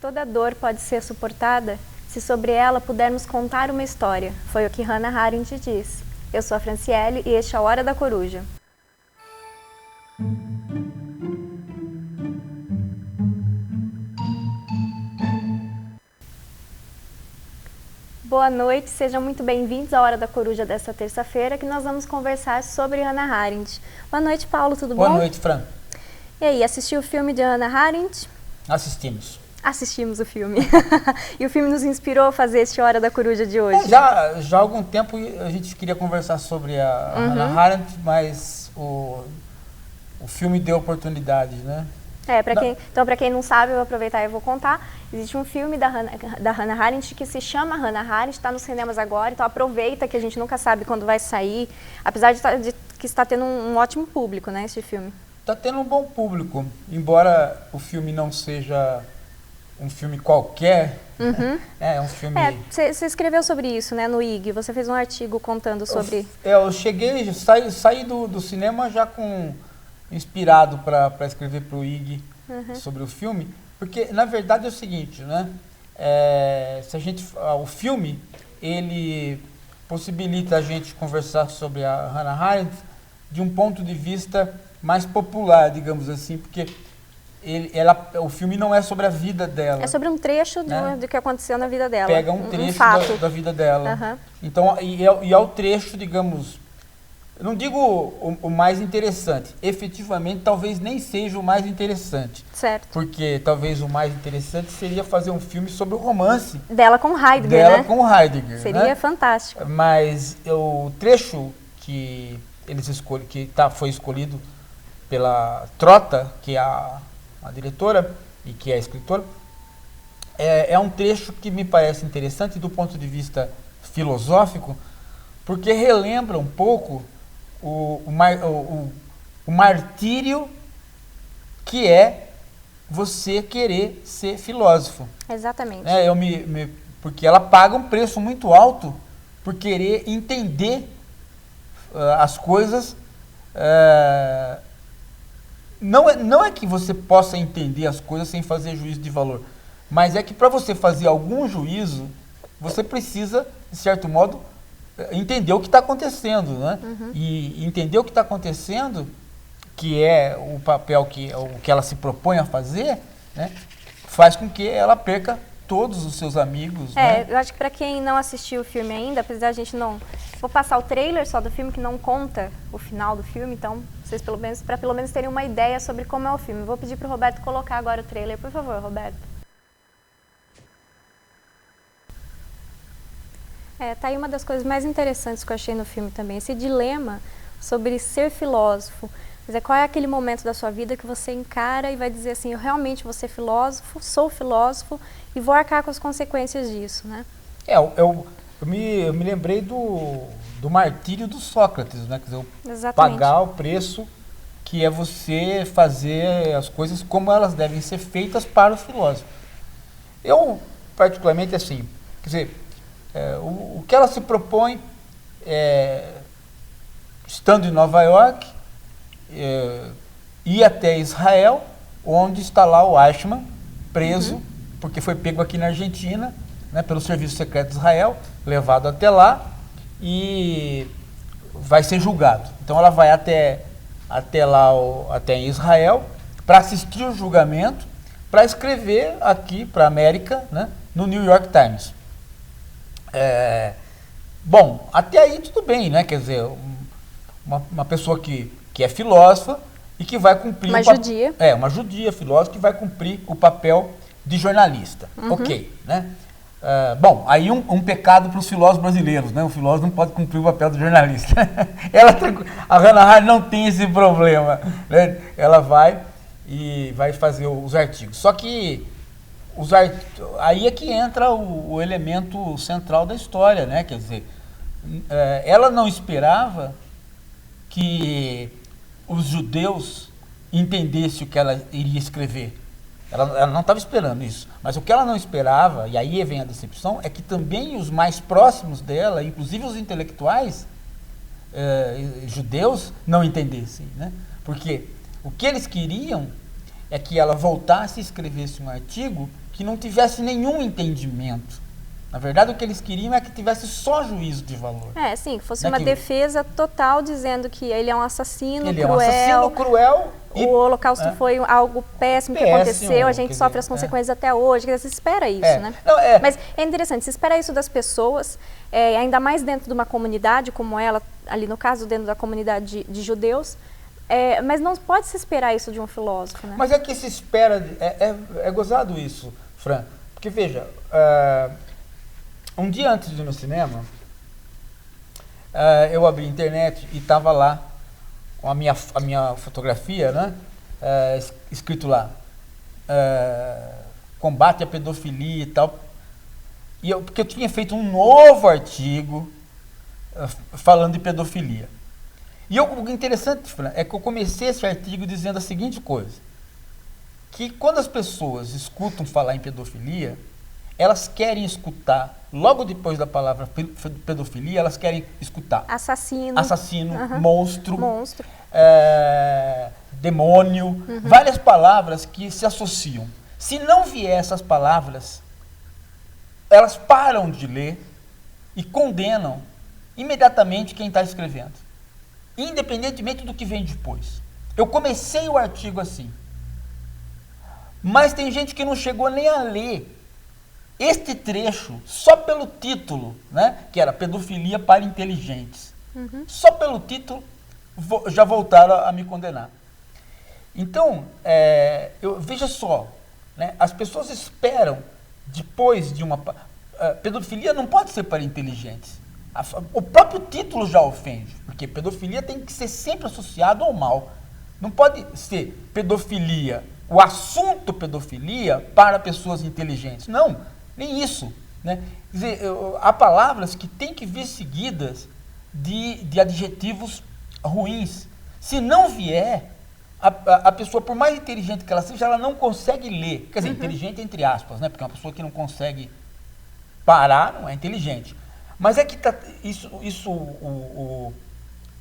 Toda dor pode ser suportada se sobre ela pudermos contar uma história. Foi o que Hannah Arendt disse. Eu sou a Franciele e este é a Hora da Coruja. Boa noite, sejam muito bem-vindos à Hora da Coruja desta terça-feira, que nós vamos conversar sobre Hannah Arendt. Boa noite, Paulo, tudo bom? Boa noite, Fran. E aí, assistiu o filme de Hannah Arendt? Assistimos o filme. E o filme nos inspirou a fazer este Hora da Coruja de hoje. Já há algum tempo a gente queria conversar sobre a Hannah Arendt, mas o filme deu oportunidade, né? Para quem não sabe, eu vou aproveitar e vou contar. Existe um filme da Hannah Arendt que se chama Hannah Arendt, está nos cinemas agora, então aproveita que a gente nunca sabe quando vai sair, apesar de que está tendo um ótimo público, né, esse filme. Está tendo um bom público, embora o filme não seja um filme qualquer, é um filme... Você escreveu sobre isso, né, no IG, você fez um artigo contando sobre... Eu saí do cinema já inspirado para escrever para o IG sobre o filme, porque na verdade é o seguinte, né, o filme, ele possibilita a gente conversar sobre a Hannah Arendt de um ponto de vista mais popular, digamos assim, porque o filme não é sobre a vida dela. É sobre um trecho do que aconteceu na vida dela. Pega um trecho da vida dela. Então, e é o trecho, digamos, eu não digo o mais interessante, efetivamente talvez nem seja o mais interessante. Certo. Porque talvez o mais interessante seria fazer um filme sobre o romance. Dela com Heidegger, com Heidegger. Seria fantástico. Mas o trecho que foi escolhido pela Trota, que é a diretora e que é a escritora, é um trecho que me parece interessante do ponto de vista filosófico, porque relembra um pouco o martírio que é você querer ser filósofo. Exatamente. Porque ela paga um preço muito alto por querer entender as coisas. Não é que você possa entender as coisas sem fazer juízo de valor, mas é que para você fazer algum juízo, você precisa, de certo modo, entender o que está acontecendo, né? E entender o que está acontecendo, que é o papel que ela se propõe a fazer, né? Faz com que ela perca todos os seus amigos. Né? Eu acho que para quem não assistiu o filme ainda, apesar de a gente não... Vou passar o trailer só do filme, que não conta o final do filme, então, vocês pelo menos terem uma ideia sobre como é o filme. Vou pedir para o Roberto colocar agora o trailer, por favor, Roberto. Tá aí uma das coisas mais interessantes que eu achei no filme também, esse dilema sobre ser filósofo. Quer dizer, qual é aquele momento da sua vida que você encara e vai dizer assim, eu realmente vou ser filósofo, sou filósofo e vou arcar com as consequências disso, né? Eu me lembrei do martírio do Sócrates, né? Quer dizer, Exatamente. Pagar o preço que é você fazer as coisas como elas devem ser feitas para o filósofo. Eu, particularmente, assim, quer dizer, o que ela se propõe, estando em Nova York, ir até Israel, onde está lá o Eichmann, preso, porque foi pego aqui na Argentina, né, pelo Serviço Secreto de Israel, levado até lá e vai ser julgado. Então ela vai até em Israel para assistir o julgamento, para escrever aqui para a América, né, no New York Times. Bom, até aí tudo bem, né? Quer dizer, uma pessoa que é filósofa e que vai cumprir... Uma judia filósofa que vai cumprir o papel de jornalista. Ok, né? Bom, aí um pecado para os filósofos brasileiros, né? O filósofo não pode cumprir o papel do jornalista. A Hannah Arendt não tem esse problema, né? Ela vai fazer os artigos. Só que aí é que entra o elemento central da história, né? Quer dizer, ela não esperava que os judeus entendessem o que ela iria escrever. Ela não estava esperando isso. Mas o que ela não esperava, e aí vem a decepção, é que também os mais próximos dela, inclusive os intelectuais judeus, não entendessem, né? Porque o que eles queriam é que ela voltasse e escrevesse um artigo que não tivesse nenhum entendimento. Na verdade, o que eles queriam é que tivesse só juízo de valor. Sim, que fosse uma defesa total dizendo que ele é um assassino cruel. Ele é um assassino cruel. O Holocausto foi algo péssimo que aconteceu, a gente sofre as consequências até hoje. Você espera isso, né? Não, Mas é interessante, você espera isso das pessoas, ainda mais dentro de uma comunidade como ela, ali no caso, dentro da comunidade de judeus, mas não pode se esperar isso de um filósofo, né? Mas é que se espera, é gozado isso, Fran. Porque, veja, um dia antes de ir no cinema, eu abri a internet e estava lá a minha fotografia, né? Escrito lá, combate à pedofilia e tal. Porque eu tinha feito um novo artigo falando de pedofilia. E o interessante, Fran, é que eu comecei esse artigo dizendo a seguinte coisa, que quando as pessoas escutam falar em pedofilia, elas querem escutar, logo depois da palavra pedofilia, elas querem escutar assassino, monstro, demônio, várias palavras que se associam. Se não vier essas palavras, elas param de ler e condenam imediatamente quem está escrevendo, independentemente do que vem depois. Eu comecei o artigo assim, mas tem gente que não chegou nem a ler este trecho só pelo título, né, que era pedofilia para inteligentes. Só pelo título já voltaram a me condenar. Então, veja só, né, as pessoas esperam, depois de uma... pedofilia não pode ser para inteligentes. O próprio título já ofende, porque pedofilia tem que ser sempre associado ao mal. Não pode ser pedofilia, o assunto pedofilia para pessoas inteligentes. Não, nem isso, né? Quer dizer, há palavras que têm que vir seguidas de adjetivos ruins. Se não vier, a pessoa, por mais inteligente que ela seja, ela não consegue ler. Quer dizer, inteligente entre aspas, né? Porque uma pessoa que não consegue parar não é inteligente. Mas é que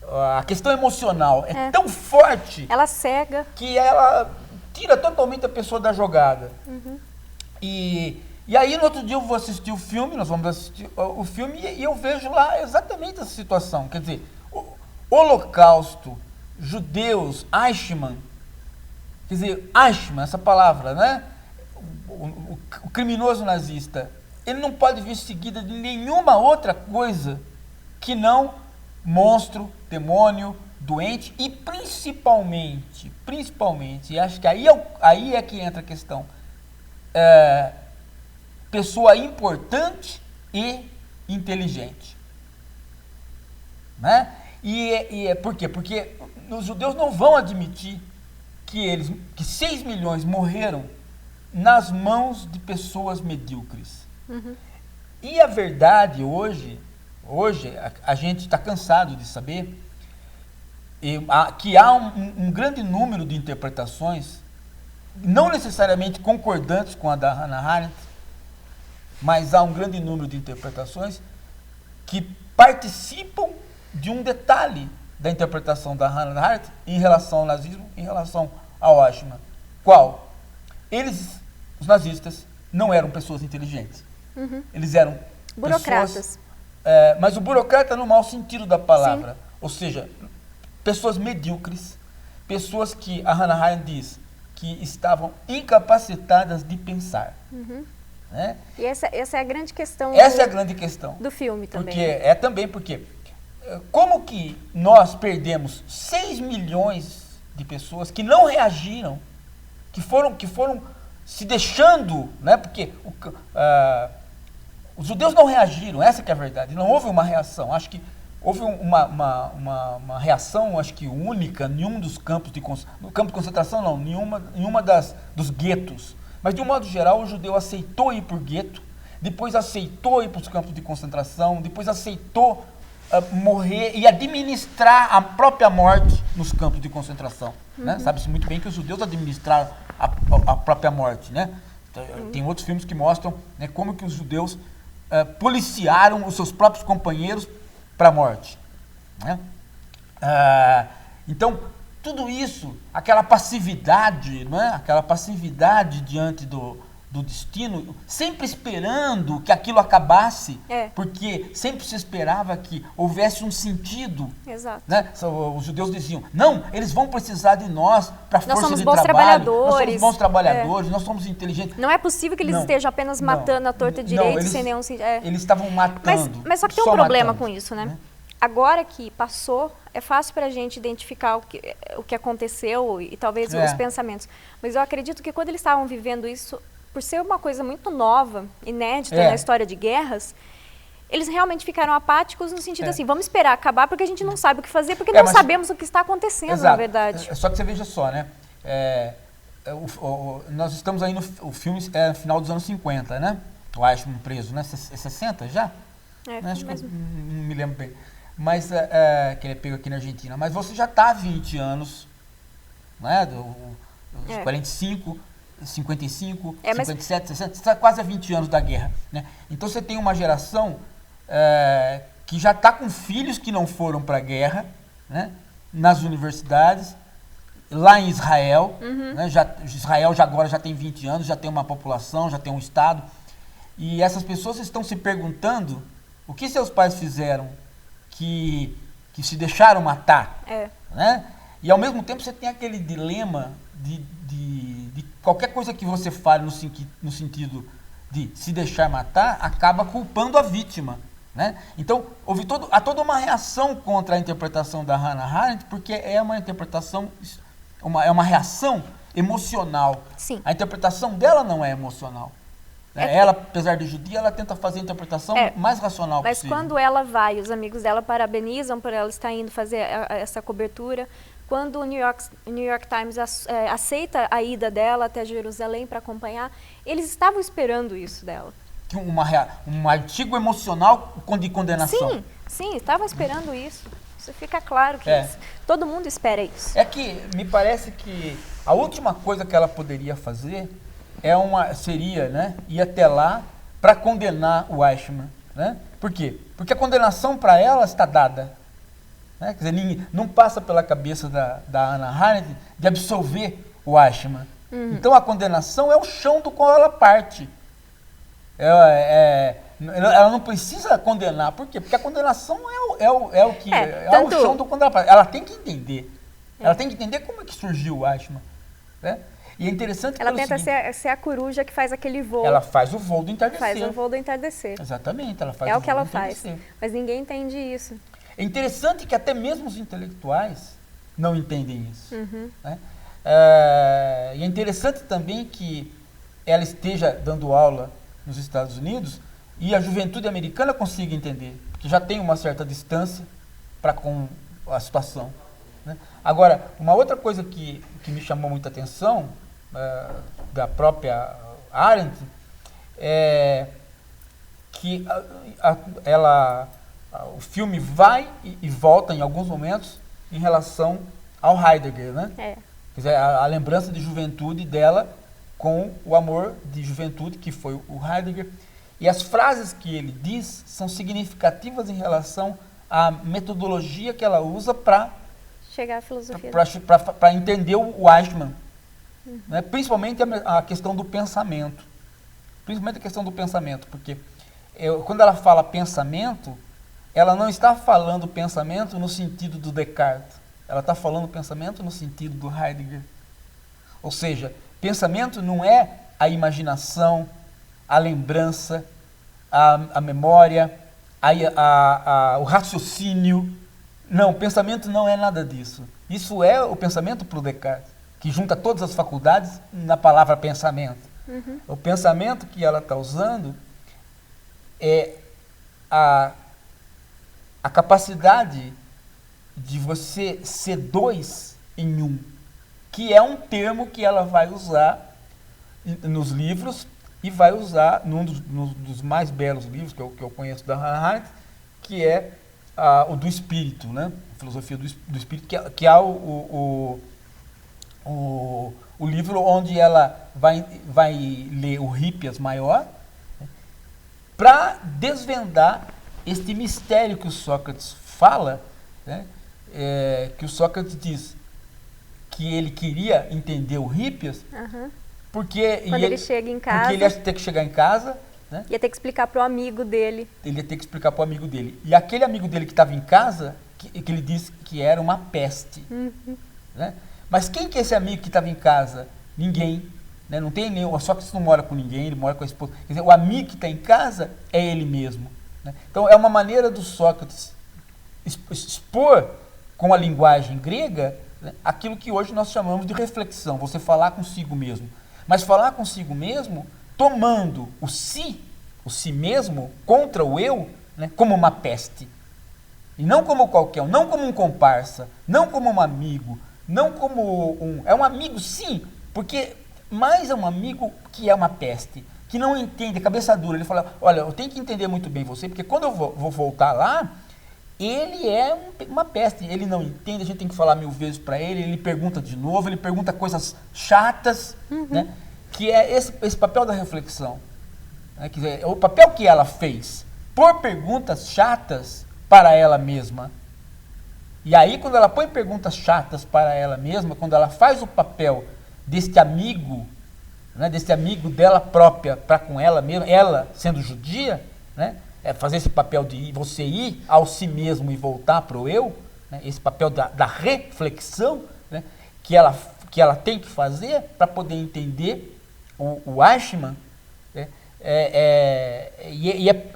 a questão emocional é tão forte... Ela cega. Que ela tira totalmente a pessoa da jogada. E aí, no outro dia, eu vou assistir o filme, nós vamos assistir o filme, e eu vejo lá exatamente essa situação. Quer dizer, Holocausto, judeus, Eichmann, quer dizer, Eichmann, essa palavra, né? O criminoso nazista, ele não pode vir seguida de nenhuma outra coisa que não monstro, demônio, doente e principalmente, e acho que aí é que entra a questão, pessoa importante e inteligente, né? E por quê? Porque os judeus não vão admitir que 6 milhões morreram nas mãos de pessoas medíocres. E a verdade hoje a gente está cansado de saber que há um grande número de interpretações, não necessariamente concordantes com a da Hannah Arendt, mas há um grande número de interpretações que participam de um detalhe da interpretação da Hannah Arendt em relação ao nazismo, em relação ao Eichmann. Qual? Os nazistas, não eram pessoas inteligentes. Eles eram burocratas. Mas o burocrata no mau sentido da palavra. Sim. Ou seja, pessoas medíocres, pessoas que a Hannah Arendt diz que estavam incapacitadas de pensar. Né? E essa é a grande questão. Essa é a grande questão. Do filme também. Porque como que nós perdemos 6 milhões de pessoas que não reagiram, que foram se deixando, né? Porque os judeus não reagiram, essa que é a verdade, não houve uma reação. Acho que houve uma reação, acho que única, em um dos campos no campo de concentração não, em uma dos guetos. Mas de um modo geral, o judeu aceitou ir por gueto, depois aceitou ir para os campos de concentração, depois aceitou morrer e administrar a própria morte nos campos de concentração. Né? Sabe-se muito bem que os judeus administraram a própria morte. Né? Tem outros filmes que mostram, né, como que os judeus policiaram os seus próprios companheiros para a morte. Né? Então, tudo isso, aquela passividade, né? Aquela passividade diante do destino, sempre esperando que aquilo acabasse, porque sempre se esperava que houvesse um sentido. Exato. Né? Os judeus diziam, não, eles vão precisar de nós para força de trabalho. Nós somos bons trabalhadores. Nós somos bons trabalhadores, nós somos inteligentes. Não é possível que eles estejam apenas matando a torta direito, sem nenhum sentido. Eles estavam matando. Mas só que tem um problema com isso, né? Agora que passou, é fácil para a gente identificar o que aconteceu e talvez os pensamentos. Mas eu acredito que quando eles estavam vivendo isso, por ser uma coisa muito nova, inédita na história de guerras, eles realmente ficaram apáticos no sentido assim, vamos esperar acabar porque a gente não sabe o que fazer, porque não sabemos o que está acontecendo, na verdade. Só que você veja só, né? Nós estamos aí o filme é final dos anos 50, né? O Eichmann preso, né? 60 já? Acho que eu não me lembro bem. Mas, que ele é pego aqui na Argentina. Mas você já está há 20 anos, né? Dos 45, 55, 57, 60, você está quase há 20 anos da guerra. Né? Então você tem uma geração que já está com filhos que não foram para a guerra, né? Nas universidades, lá em Israel. Né? Israel agora já tem 20 anos, já tem uma população, já tem um Estado. E essas pessoas estão se perguntando o que seus pais fizeram que se deixaram matar. Né? E ao mesmo tempo você tem aquele dilema de qualquer coisa que você fale no sentido de se deixar matar, acaba culpando a vítima. Né? Então, há toda uma reação contra a interpretação da Hannah Arendt, porque é uma interpretação, é uma reação emocional. Sim. A interpretação dela não é emocional. Ela, apesar de judia, ela tenta fazer a interpretação mais racional possível. Mas quando ela vai, os amigos dela parabenizam por ela estar indo fazer essa cobertura. Quando o New York Times aceita a ida dela até Jerusalém para acompanhar, eles estavam esperando isso dela. Um artigo emocional de condenação. Sim, estavam esperando isso. Isso fica claro que todo mundo espera isso. É que me parece que a última coisa que ela poderia fazer seria, né, ir até lá para condenar o Eichmann. Né? Por quê? Porque a condenação para ela está dada. Né? Quer dizer, não passa pela cabeça da Hannah Arendt de absolver o Eichmann. Então a condenação é o chão do qual ela parte. Ela não precisa condenar. Por quê? Porque a condenação é o chão do qual ela parte. Ela tem que entender. Ela tem que entender como é que surgiu o Eichmann. Né? E é interessante que ela tenta ser a coruja que faz aquele voo. Ela faz o voo do entardecer. Faz o voo do entardecer. Exatamente, ela faz o que ela faz. Mas ninguém entende isso. É interessante que até mesmo os intelectuais não entendem isso. Né? E é interessante também que ela esteja dando aula nos Estados Unidos e a juventude americana consiga entender, porque já tem uma certa distância para com a situação. Né? Agora, uma outra coisa que me chamou muita atenção da própria Arendt é que o filme vai e volta em alguns momentos em relação ao Heidegger, né? Quer dizer, a lembrança de juventude dela com o amor de juventude que foi o Heidegger. E as frases que ele diz são significativas em relação à metodologia que ela usa para chegar à filosofia. Para entender o Eichmann. Né? Principalmente a questão do pensamento. Principalmente a questão do pensamento, porque quando ela fala pensamento, ela não está falando pensamento no sentido do Descartes. Ela está falando pensamento no sentido do Heidegger. Ou seja, pensamento não é a imaginação, a lembrança, a memória, o raciocínio. Não, pensamento não é nada disso. Isso é o pensamento para o Descartes, que junta todas as faculdades na palavra pensamento. O pensamento que ela está usando é a capacidade de você ser dois em um, que é um termo que ela vai usar nos livros e vai usar num dos mais belos livros que eu conheço da Hannah Arendt, que é o do espírito, né? A filosofia do espírito, que é o livro onde ela vai ler o Hippias maior, né? Para desvendar este mistério que o Sócrates fala, né? Que o Sócrates diz que ele queria entender o Hippias, Quando ele chega em casa. Porque ele ia ter que chegar em casa, né? Ia ter que explicar para o amigo dele. Ele ia ter que explicar para o amigo dele. E aquele amigo dele que estava em casa, que ele disse que era uma peste. Né? Mas quem que é esse amigo que estava em casa? Ninguém. Né? Não tem nenhum, só que você não mora com ninguém, ele mora com a esposa. Quer dizer, o amigo que está em casa é ele mesmo. Né? Então é uma maneira do Sócrates expor com a linguagem grega, né, aquilo que hoje nós chamamos de reflexão, você falar consigo mesmo. Mas falar consigo mesmo tomando o si mesmo, contra o eu, né, como uma peste. E não como qualquer um, não como um comparsa, não como um amigo, não como um... É um amigo, sim, porque mais é um amigo que é uma peste, que não entende, cabeça dura. Ele fala, olha, eu tenho que entender muito bem você, porque quando eu vou voltar lá, ele é uma peste, ele não entende, a gente tem que falar 1000 vezes para ele, ele pergunta de novo, ele pergunta coisas chatas, né, que é esse papel da reflexão. Né, quer dizer, o papel que ela fez, por perguntas chatas para ela mesma. E aí, quando ela põe perguntas chatas para ela mesma, quando ela faz o papel deste amigo, né, desse amigo dela própria para com ela mesma, ela sendo judia, né, fazer esse papel de você ir ao si mesmo e voltar para o eu, né, esse papel da reflexão, né, que ela tem que fazer para poder entender o Eichmann, né, é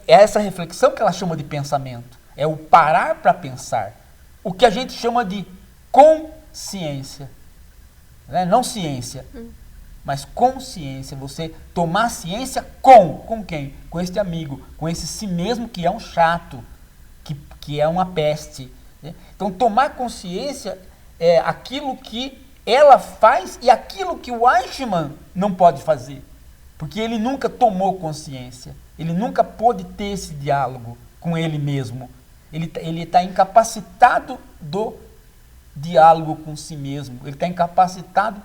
essa reflexão que ela chama de pensamento, é o parar para pensar, o que a gente chama de consciência, né, não ciência, mas consciência, você tomar ciência com quem? Com este amigo, com esse si mesmo que é um chato, que é uma peste. Né? Então, tomar consciência é aquilo que ela faz e aquilo que o Eichmann não pode fazer. Porque ele nunca tomou consciência, ele nunca pôde ter esse diálogo com ele mesmo. Ele está incapacitado do diálogo com si mesmo, ele está incapacitado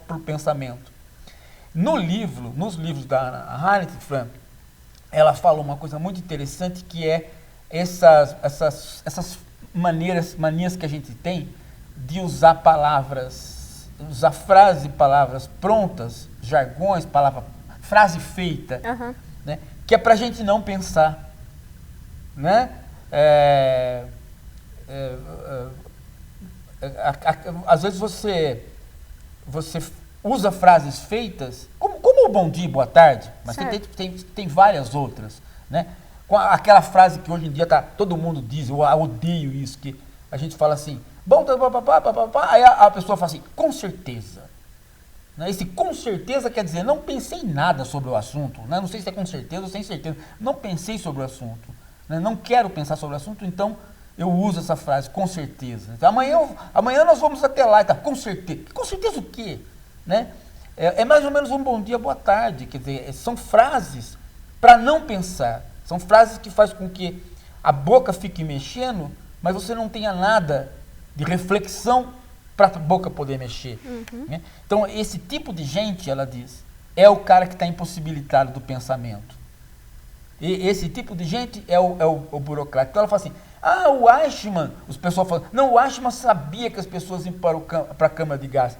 para o pensamento. Nos livros da Hannah Arendt, Fran, ela fala uma coisa muito interessante, que é essas manias que a gente tem de usar palavras, usar frases e palavras prontas, jargões, frase feita, né, que é para a gente não pensar. Né? Às vezes você usa frases feitas, como o bom dia, boa tarde, mas tem várias outras, né? Com aquela frase que hoje em dia todo mundo diz, eu odeio isso, que a gente fala assim, bom, aí a pessoa fala assim, com certeza. Né? Esse com certeza quer dizer, não pensei em nada sobre o assunto, né? Não sei se é com certeza ou sem certeza, não pensei sobre o assunto, né? Não quero pensar sobre o assunto, então eu uso essa frase, com certeza. Então, amanhã nós vamos até lá, tá? Com certeza. Com certeza o quê? Né? É mais ou menos um bom dia, boa tarde. Quer dizer, são frases para não pensar. São frases que fazem com que a boca fique mexendo, mas você não tenha nada de reflexão para a boca poder mexer. Né? Então, esse tipo de gente, ela diz, é o cara que está impossibilitado do pensamento. E esse tipo de gente é o burocrata. Então, ela fala assim, o Eichmann, os pessoal falam, não, o Eichmann sabia que as pessoas iam para a câmara de gás.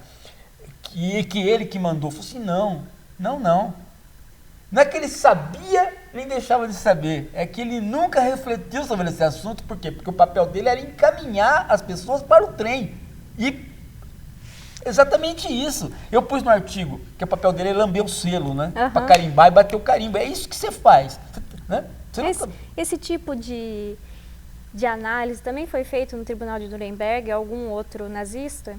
Que ele que mandou. Eu falei assim, não. Não é que ele sabia nem deixava de saber, é que ele nunca refletiu sobre esse assunto. Por quê? Porque o papel dele era encaminhar as pessoas para o trem. E exatamente isso. Eu pus no artigo que o papel dele é lamber o selo, né? Para carimbar e bater o carimbo. É isso que você faz. Né? Esse tipo de análise também foi feito no Tribunal de Nuremberg, algum outro nazista?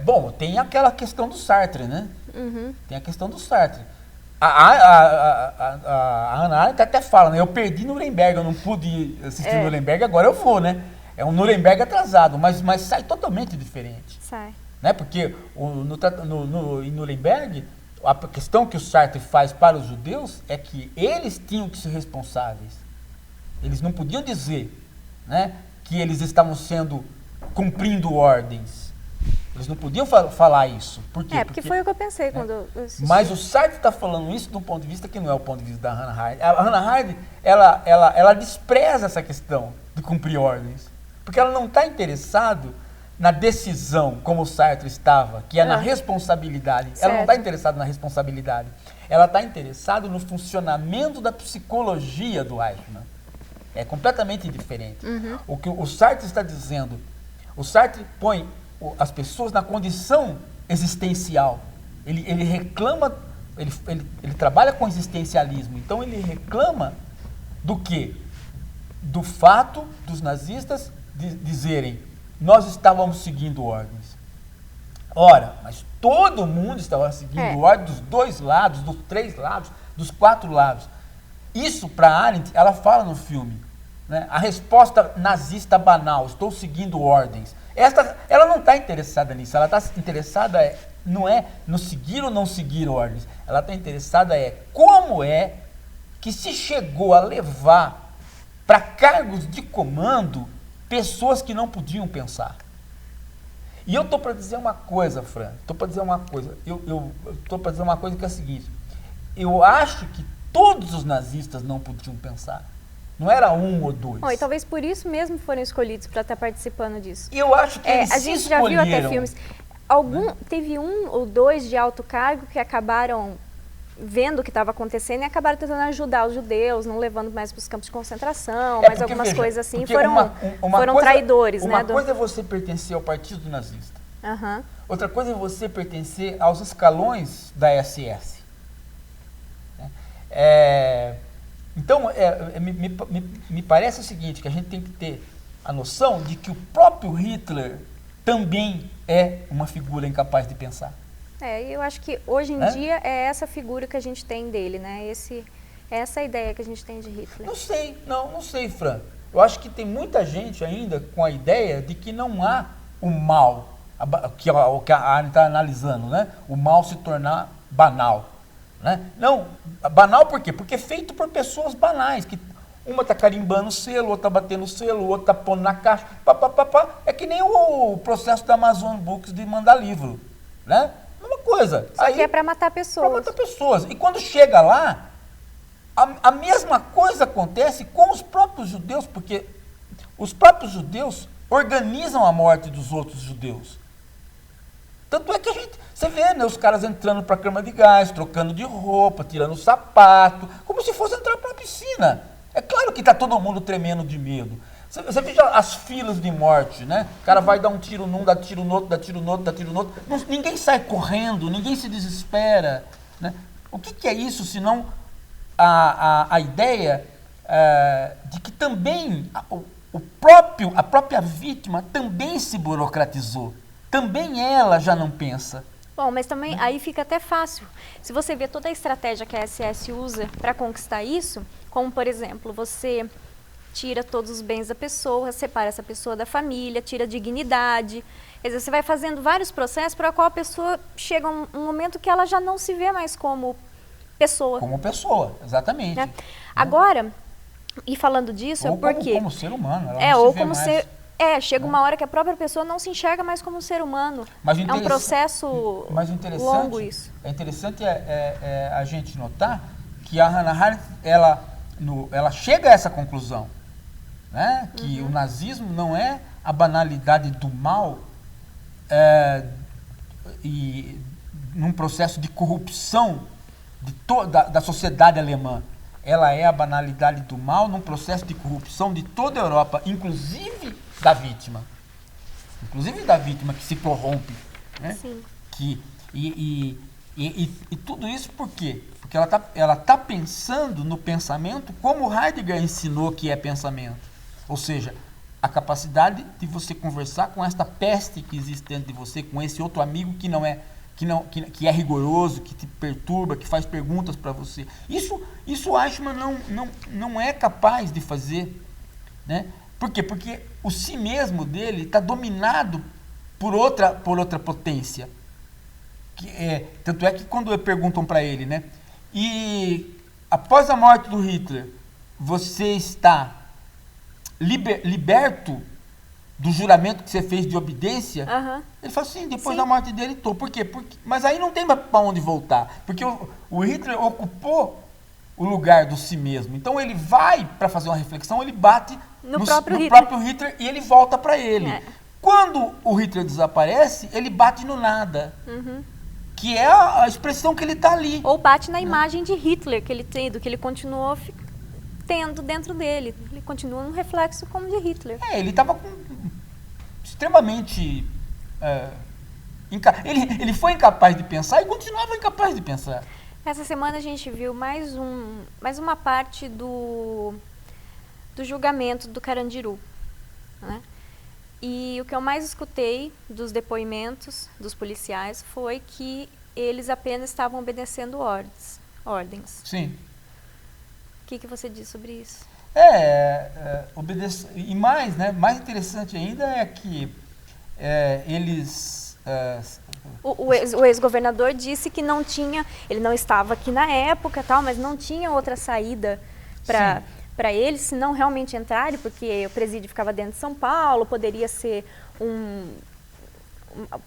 Bom, tem aquela questão do Sartre, né? Tem a questão do Sartre. A Hannah Arendt até fala, né? Eu perdi Nuremberg, eu não pude assistir Nuremberg, agora eu vou, né? É um Nuremberg atrasado, mas sai totalmente diferente. Sai. Né? Porque em Nuremberg, a questão que o Sartre faz para os judeus é que eles tinham que ser responsáveis. Eles não podiam dizer, né, que eles estavam cumprindo ordens. Eles não podiam falar isso. Por quê? Porque foi o que eu pensei quando eu assisti. Mas o Sartre está falando isso de um ponto de vista que não é o ponto de vista da Hannah Arendt. A Hannah Arendt, ela despreza essa questão de cumprir ordens. Porque ela não está interessada na decisão, como o Sartre estava, que é na responsabilidade. Certo. Ela não está interessada na responsabilidade. Ela está interessada no funcionamento da psicologia do Eichmann. É completamente diferente. O que o Sartre está dizendo, o Sartre põe as pessoas na condição existencial. Ele reclama, ele trabalha com existencialismo, então ele reclama do quê? Do fato dos nazistas dizerem: nós estávamos seguindo ordens. Ora, mas todo mundo estava seguindo ordens dos 2 lados, dos 3 lados, dos 4 lados. Isso, para Arendt, ela fala no filme, né? A resposta nazista banal, estou seguindo ordens. Ela não está interessada nisso, ela está interessada não é no seguir ou não seguir ordens. Ela está interessada como é que se chegou a levar para cargos de comando pessoas que não podiam pensar. E eu estou para dizer uma coisa, Fran, estou para dizer uma coisa. Eu estou para dizer uma coisa que é a seguinte: eu acho que todos os nazistas não podiam pensar. Não era 1 ou 2. E talvez por isso mesmo foram escolhidos para estar participando disso. Eu acho que eles a gente já viu até filmes. Teve 1 ou 2 de alto cargo que acabaram vendo o que estava acontecendo e acabaram tentando ajudar os judeus, não levando mais para os campos de concentração, mas algumas coisas assim foram traidores. Uma coisa é você pertencer ao partido nazista. Outra coisa é você pertencer aos escalões da SS. Então, me parece o seguinte, que a gente tem que ter a noção de que o próprio Hitler também é uma figura incapaz de pensar. Eu acho que hoje em dia é essa figura que a gente tem dele, né? Essa ideia que a gente tem de Hitler. Não sei, Fran. Eu acho que tem muita gente ainda com a ideia de que não há o mal, que a Arendt está analisando, né? O mal se tornar banal. Né? Não, banal por quê? Porque é feito por pessoas banais, que uma está carimbando o selo, outra está batendo o selo, outra está pondo na caixa, É que nem o processo da Amazon Books de mandar livro, né? Uma coisa. Só que é para matar pessoas. Para matar pessoas. E quando chega lá, a mesma coisa acontece com os próprios judeus, porque os próprios judeus organizam a morte dos outros judeus. Tanto é que você vê, né, os caras entrando para a cama de gás, trocando de roupa, tirando o sapato, como se fosse entrar para a piscina. É claro que está todo mundo tremendo de medo. Você veja as filas de morte, né? O cara vai dar um tiro num, dá tiro no outro, dá tiro no outro, dá tiro no outro. Ninguém sai correndo, ninguém se desespera. Né? O que é isso, senão a ideia de que também a própria vítima também se burocratizou. Também ela já não pensa. Bom, mas também aí fica até fácil. Se você vê toda a estratégia que a SS usa para conquistar isso, como por exemplo, você tira todos os bens da pessoa, separa essa pessoa da família, tira a dignidade. Quer dizer, você vai fazendo vários processos para a qual a pessoa chega um momento que ela já não se vê mais como pessoa. Como pessoa, exatamente. Né? Agora, e falando disso, ou porque... como ser humano, ela não ou se vê como mais. ser... chega uma hora que a própria pessoa não se enxerga mais como um ser humano. É um processo longo isso. É interessante a gente notar que a Hannah Arendt, ela chega a essa conclusão, né? Que o nazismo não é a banalidade do mal e num processo de corrupção da sociedade alemã. Ela é a banalidade do mal num processo de corrupção de toda a Europa, inclusive da vítima. Inclusive da vítima que se corrompe. Né? Sim. E tudo isso por quê? Porque ela tá pensando no pensamento como Heidegger ensinou que é pensamento. Ou seja, a capacidade de você conversar com esta peste que existe dentro de você, com esse outro amigo que é rigoroso, que te perturba, que faz perguntas para você. Isso Eichmann não é capaz de fazer. Né? Por quê? Porque o si mesmo dele está dominado por outra potência. Tanto é que quando perguntam para ele, né? E após a morte do Hitler, você está liberto do juramento que você fez de obediência? Ele fala assim, depois da morte dele estou. Por quê? Mas aí não tem para onde voltar. Porque o Hitler ocupou o lugar do si mesmo. Então ele vai para fazer uma reflexão, ele bate no próprio Hitler e ele volta para ele. Quando o Hitler desaparece, ele bate no nada. Que é a expressão que ele está ali. Ou bate na imagem de Hitler que ele tem, do que ele continuou tendo dentro dele. Ele continua um reflexo como de Hitler. Ele estava extremamente... ele foi incapaz de pensar e continuava incapaz de pensar. Essa semana a gente viu mais uma parte do julgamento do Carandiru, né? E o que eu mais escutei dos depoimentos dos policiais foi que eles apenas estavam obedecendo ordens. Sim. O que você diz sobre isso? Obedecer. E mais, né? Mais interessante ainda é que eles... O ex-governador disse que não tinha, ele não estava aqui na época, tal, mas não tinha outra saída para eles, se não realmente entrarem, porque o presídio ficava dentro de São Paulo, poderia ser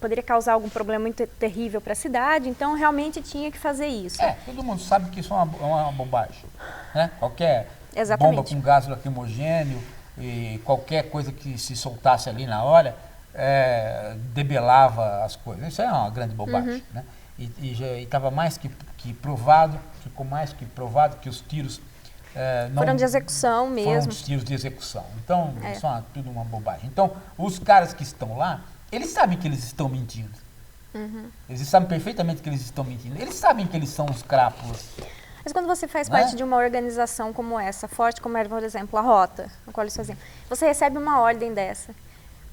poderia causar algum problema muito terrível para a cidade, então realmente tinha que fazer isso. Todo mundo sabe que isso é uma bobagem, né? Qualquer Exatamente. bomba com gás lacrimogênio e qualquer coisa que se soltasse ali na hora, debelava as coisas. Isso é uma grande bobagem, né? E estava mais que provado, ficou mais que provado que os tiros foram de execução mesmo. Foram os tiros de execução. Então, isso é tudo uma bobagem. Então, os caras que estão lá, eles sabem que eles estão mentindo. Eles sabem perfeitamente que eles estão mentindo. Eles sabem que eles são os crápulas. Mas quando você faz parte de uma organização como essa, forte como era, por exemplo, a Rota, no qual eles faziam, você recebe uma ordem dessa.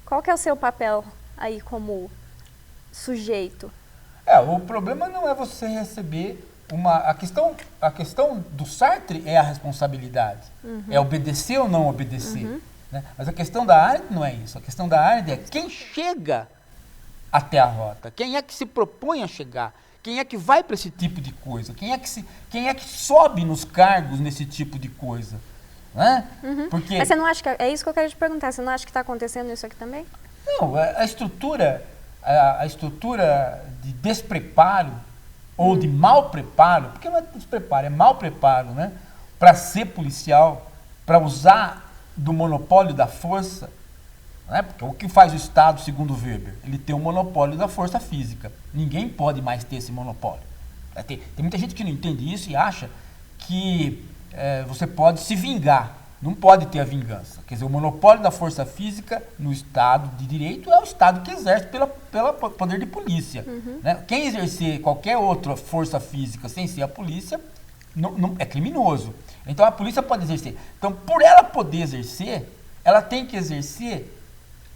Qual que é o seu papel aí como sujeito? O problema não é você receber a questão do Sartre é a responsabilidade. É obedecer ou não obedecer. Né? Mas a questão da Arendt não é isso. A questão da Arendt é quem chega até a Rota, quem é que se propõe a chegar, quem é que vai para esse tipo de coisa, quem é que sobe nos cargos nesse tipo de coisa. Né? Porque... Mas você não acha que... É isso que eu quero te perguntar. Você não acha que está acontecendo isso aqui também? Não, a estrutura de despreparo ou de mal preparo, porque não é despreparo, é mal preparo, né? Para ser policial, para usar do monopólio da força, né? Porque o que faz o Estado, segundo Weber? Ele tem o monopólio da força física. Ninguém pode mais ter esse monopólio. Tem muita gente que não entende isso e acha que você pode se vingar. Não pode ter a vingança. Quer dizer, o monopólio da força física no Estado de Direito é o Estado que exerce pelo poder de polícia. Né? Quem exercer qualquer outra força física sem ser a polícia é criminoso. Então a polícia pode exercer. Então, por ela poder exercer, ela tem que exercer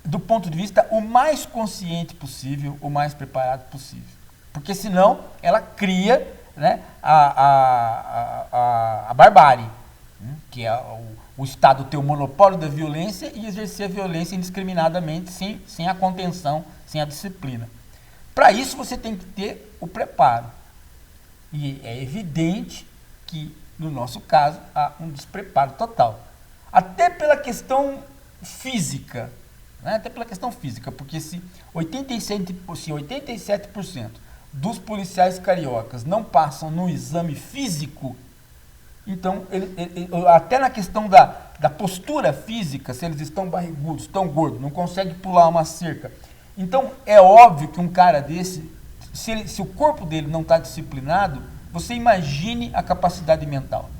do ponto de vista o mais consciente possível, o mais preparado possível. Porque senão ela cria, né, a barbárie, que é o Estado ter o monopólio da violência e exercer a violência indiscriminadamente, sem a contenção, sem a disciplina. Para isso você tem que ter o preparo. E é evidente que, no nosso caso, há um despreparo total. Até pela questão física, né? Até pela questão física, porque se 87% dos policiais cariocas não passam no exame físico, então, até na questão da postura física, se eles estão barrigudos, estão gordos, não conseguem pular uma cerca. Então, é óbvio que um cara desse, se o corpo dele não está disciplinado, você imagine a capacidade mental.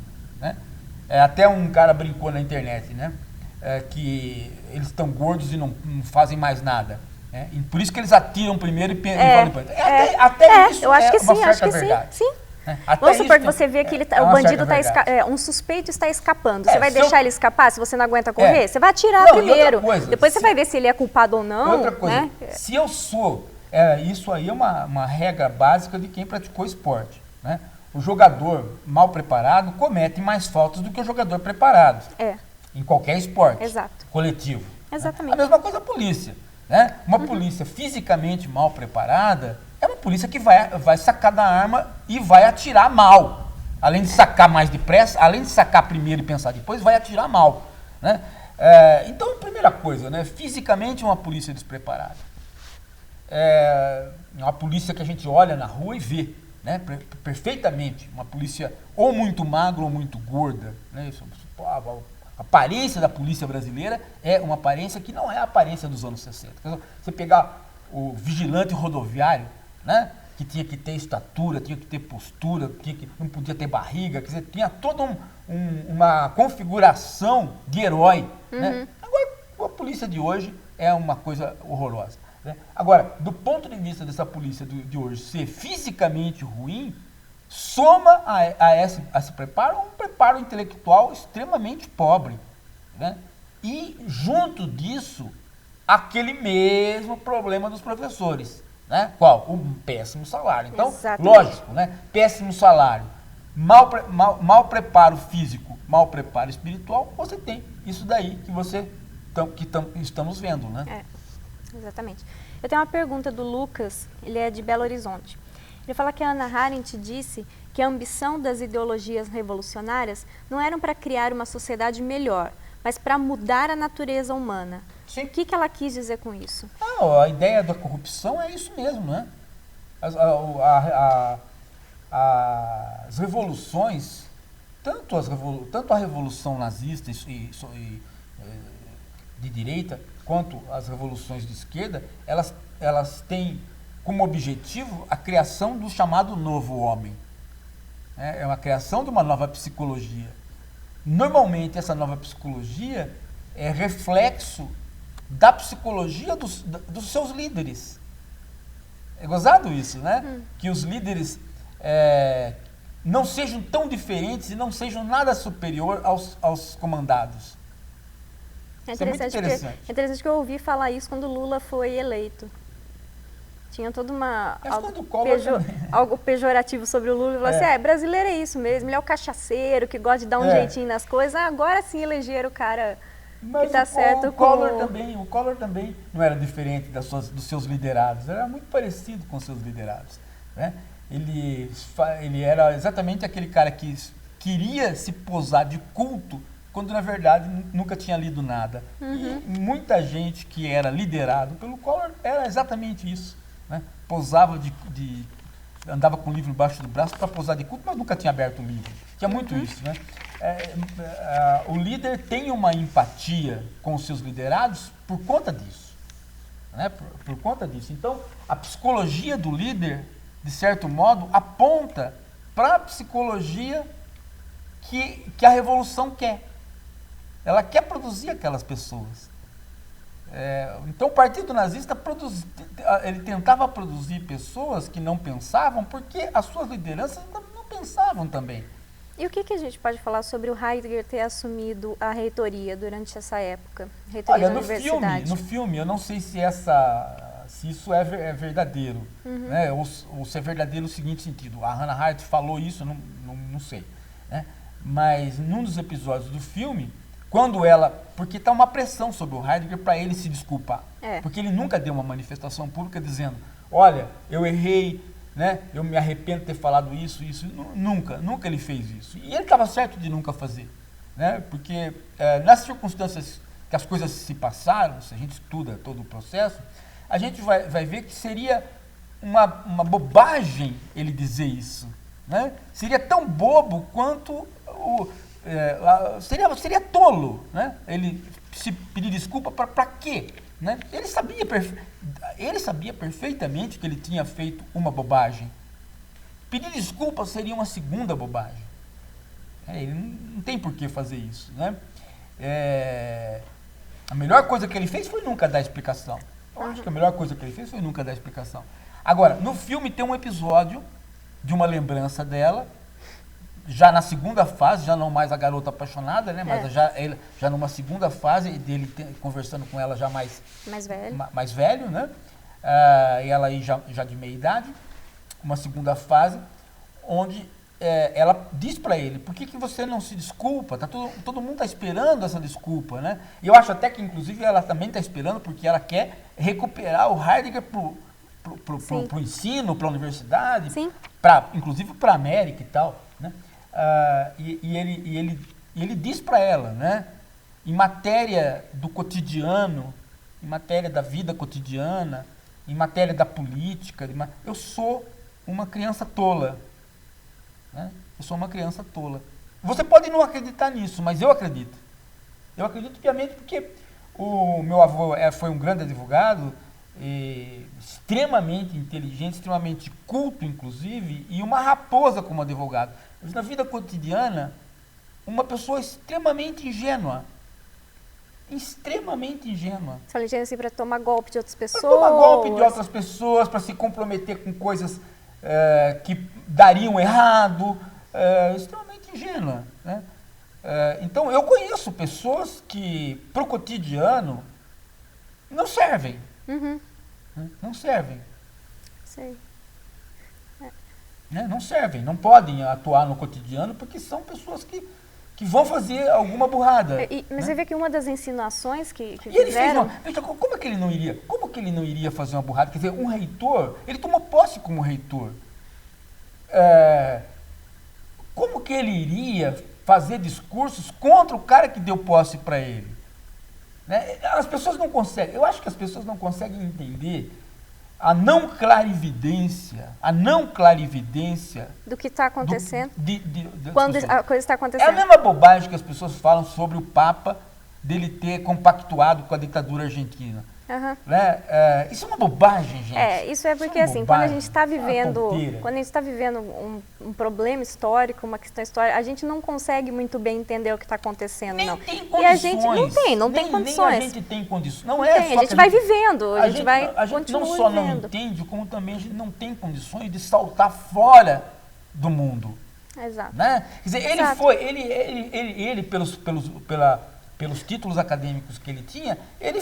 Né? Até um cara brincou na internet, né? Que eles estão gordos e não fazem mais nada. Né? E por isso que eles atiram primeiro e vão depois. Até isso eu acho que uma sim, certa acho que verdade. sim. Vamos supor que você vê que o bandido um suspeito está escapando. Você vai deixar ele escapar se você não aguenta correr? Você vai atirar primeiro. Depois você vai ver se ele é culpado ou não. Outra coisa, né? Se eu sou... isso aí é uma regra básica de quem praticou esporte. Né? O jogador mal preparado comete mais faltas do que o jogador preparado. Em qualquer esporte. Exato. Coletivo. Exatamente. Né? A mesma coisa a polícia. Né? Uma polícia fisicamente mal preparada é uma polícia que vai sacar da arma e vai atirar mal. Além de sacar mais depressa, além de sacar primeiro e pensar depois, vai atirar mal. Né? Então, primeira coisa, né? Fisicamente uma polícia despreparada. Uma polícia que a gente olha na rua e vê, né? Perfeitamente. Uma polícia ou muito magra ou muito gorda. Né? A aparência da polícia brasileira é uma aparência que não é a aparência dos anos 60. Você pegar o vigilante rodoviário, né, que tinha que ter estatura, tinha que ter postura, não podia ter barriga, quer dizer, tinha toda uma configuração de herói. Né? Agora, a polícia de hoje é uma coisa horrorosa. Né? Agora, do ponto de vista dessa polícia de hoje ser fisicamente ruim, soma a esse preparo um preparo intelectual extremamente pobre. Né? E, junto disso, aquele mesmo problema dos professores. Né? Qual? Um péssimo salário. Então, exatamente. Lógico, né? Péssimo salário, mau preparo físico, mau preparo espiritual, você tem isso daí que estamos vendo. Né? Exatamente. Eu tenho uma pergunta do Lucas, ele é de Belo Horizonte. Ele fala que a Hannah Arendt disse que a ambição das ideologias revolucionárias não eram para criar uma sociedade melhor, mas para mudar a natureza humana. Sim. O que ela quis dizer com isso? A ideia da corrupção é isso mesmo, né? As revoluções, tanto a revolução nazista de direita, quanto as revoluções de esquerda, elas têm como objetivo a criação do chamado novo homem. É uma criação de uma nova psicologia. Normalmente, essa nova psicologia é reflexo da psicologia dos seus líderes. É gozado isso, né? Que os líderes não sejam tão diferentes e não sejam nada superior aos comandados. É interessante que eu ouvi falar isso quando Lula foi eleito. Tinha toda algo pejorativo sobre o Lula. Falou assim, brasileiro é isso mesmo, ele é o cachaceiro que gosta de dar um jeitinho nas coisas. Agora sim elegeram o cara que tá certo com... O Collor também não era diferente dos seus liderados, era muito parecido com os seus liderados. Né? Ele era exatamente aquele cara que queria se posar de culto, quando na verdade nunca tinha lido nada. E muita gente que era liderado pelo Collor era exatamente isso. Né? Posava andava com o livro embaixo do braço para posar de culto, mas nunca tinha aberto o livro. Tinha muito isso. Né? O líder tem uma empatia com os seus liderados por conta disso. Né? Por conta disso. Então, a psicologia do líder, de certo modo, aponta para a psicologia que a revolução quer. Ela quer produzir aquelas pessoas. Então o Partido Nazista ele tentava produzir pessoas que não pensavam, porque as suas lideranças não pensavam também. E o que a gente pode falar sobre o Heidegger ter assumido a reitoria durante essa época? Reitoria da universidade. No filme, eu não sei se isso é verdadeiro, né? Ou se é verdadeiro no seguinte sentido. A Hannah Arendt falou isso, não sei. Né? Mas num dos episódios do filme, porque está uma pressão sobre o Heidegger para ele se desculpar. Porque ele nunca deu uma manifestação pública dizendo, olha, eu errei, né? Eu me arrependo de ter falado isso. Nunca ele fez isso. E ele estava certo de nunca fazer. Né? Porque nas circunstâncias que as coisas se passaram, se a gente estuda todo o processo, a gente vai ver que seria uma bobagem ele dizer isso. Né? Seria tão bobo quanto seria tolo, né? Ele se pedir desculpa para quê? Né? Ele sabia perfeitamente que ele tinha feito uma bobagem. Pedir desculpa seria uma segunda bobagem. Ele não tem por que fazer isso. Né? A melhor coisa que ele fez foi nunca dar explicação. Eu acho que a melhor coisa que ele fez foi nunca dar explicação. Agora, no filme tem um episódio de uma lembrança dela, já na segunda fase, já não mais a garota apaixonada, né? Mas já numa segunda fase, dele conversando com ela já mais velho, né? E ela aí já de meia idade, uma segunda fase, onde ela diz para ele, por que você não se desculpa? Todo mundo está esperando essa desculpa, né? E eu acho até que, inclusive, ela também está esperando, porque ela quer recuperar o Heidegger pro ensino, para a universidade, inclusive para a América e tal, né? E ele diz para ela, né? Em matéria do cotidiano, em matéria da vida cotidiana, em matéria da política, eu sou uma criança tola. Né? Eu sou uma criança tola. Você pode não acreditar nisso, mas eu acredito. Eu acredito piamente porque o meu avô foi um grande advogado, extremamente inteligente, extremamente culto, inclusive, e uma raposa como advogado. Mas na vida cotidiana, uma pessoa extremamente ingênua. Extremamente ingênua. Você fala ingênua assim para tomar golpe de outras pessoas? Para tomar golpe de outras pessoas, para se comprometer com coisas que dariam errado. Extremamente ingênua, né? Então, eu conheço pessoas que, para o cotidiano, não servem. Uhum. Né? Não servem. Sei. Né? Não servem, não podem atuar no cotidiano porque são pessoas que vão fazer alguma burrada. Mas né? você vê que uma das insinuações que e ele fizeram... fez como é que ele não iria? Como que ele não iria fazer uma burrada? Quer dizer, um reitor, ele tomou posse como reitor. Como que ele iria fazer discursos contra o cara que deu posse para ele? Né? As pessoas não conseguem, eu acho que as pessoas não conseguem entender a não clarividência do que está acontecendo, quando a coisa está acontecendo. É a mesma bobagem que as pessoas falam sobre o Papa dele ter compactuado com a ditadura argentina. Uhum. Né? Isso é uma bobagem, gente. Isso é porque assim, quando a gente está vivendo um problema histórico, uma questão histórica, a gente não consegue muito bem entender o que está acontecendo, nem não. Tem condições. E a gente não tem condições. Nem a gente tem condições. Não é só a gente vai vivendo, a gente vai a gente não só não entende, como também a gente não tem condições de saltar fora do mundo. Exato. Né? Quer dizer, ele pelos títulos acadêmicos que ele tinha, ele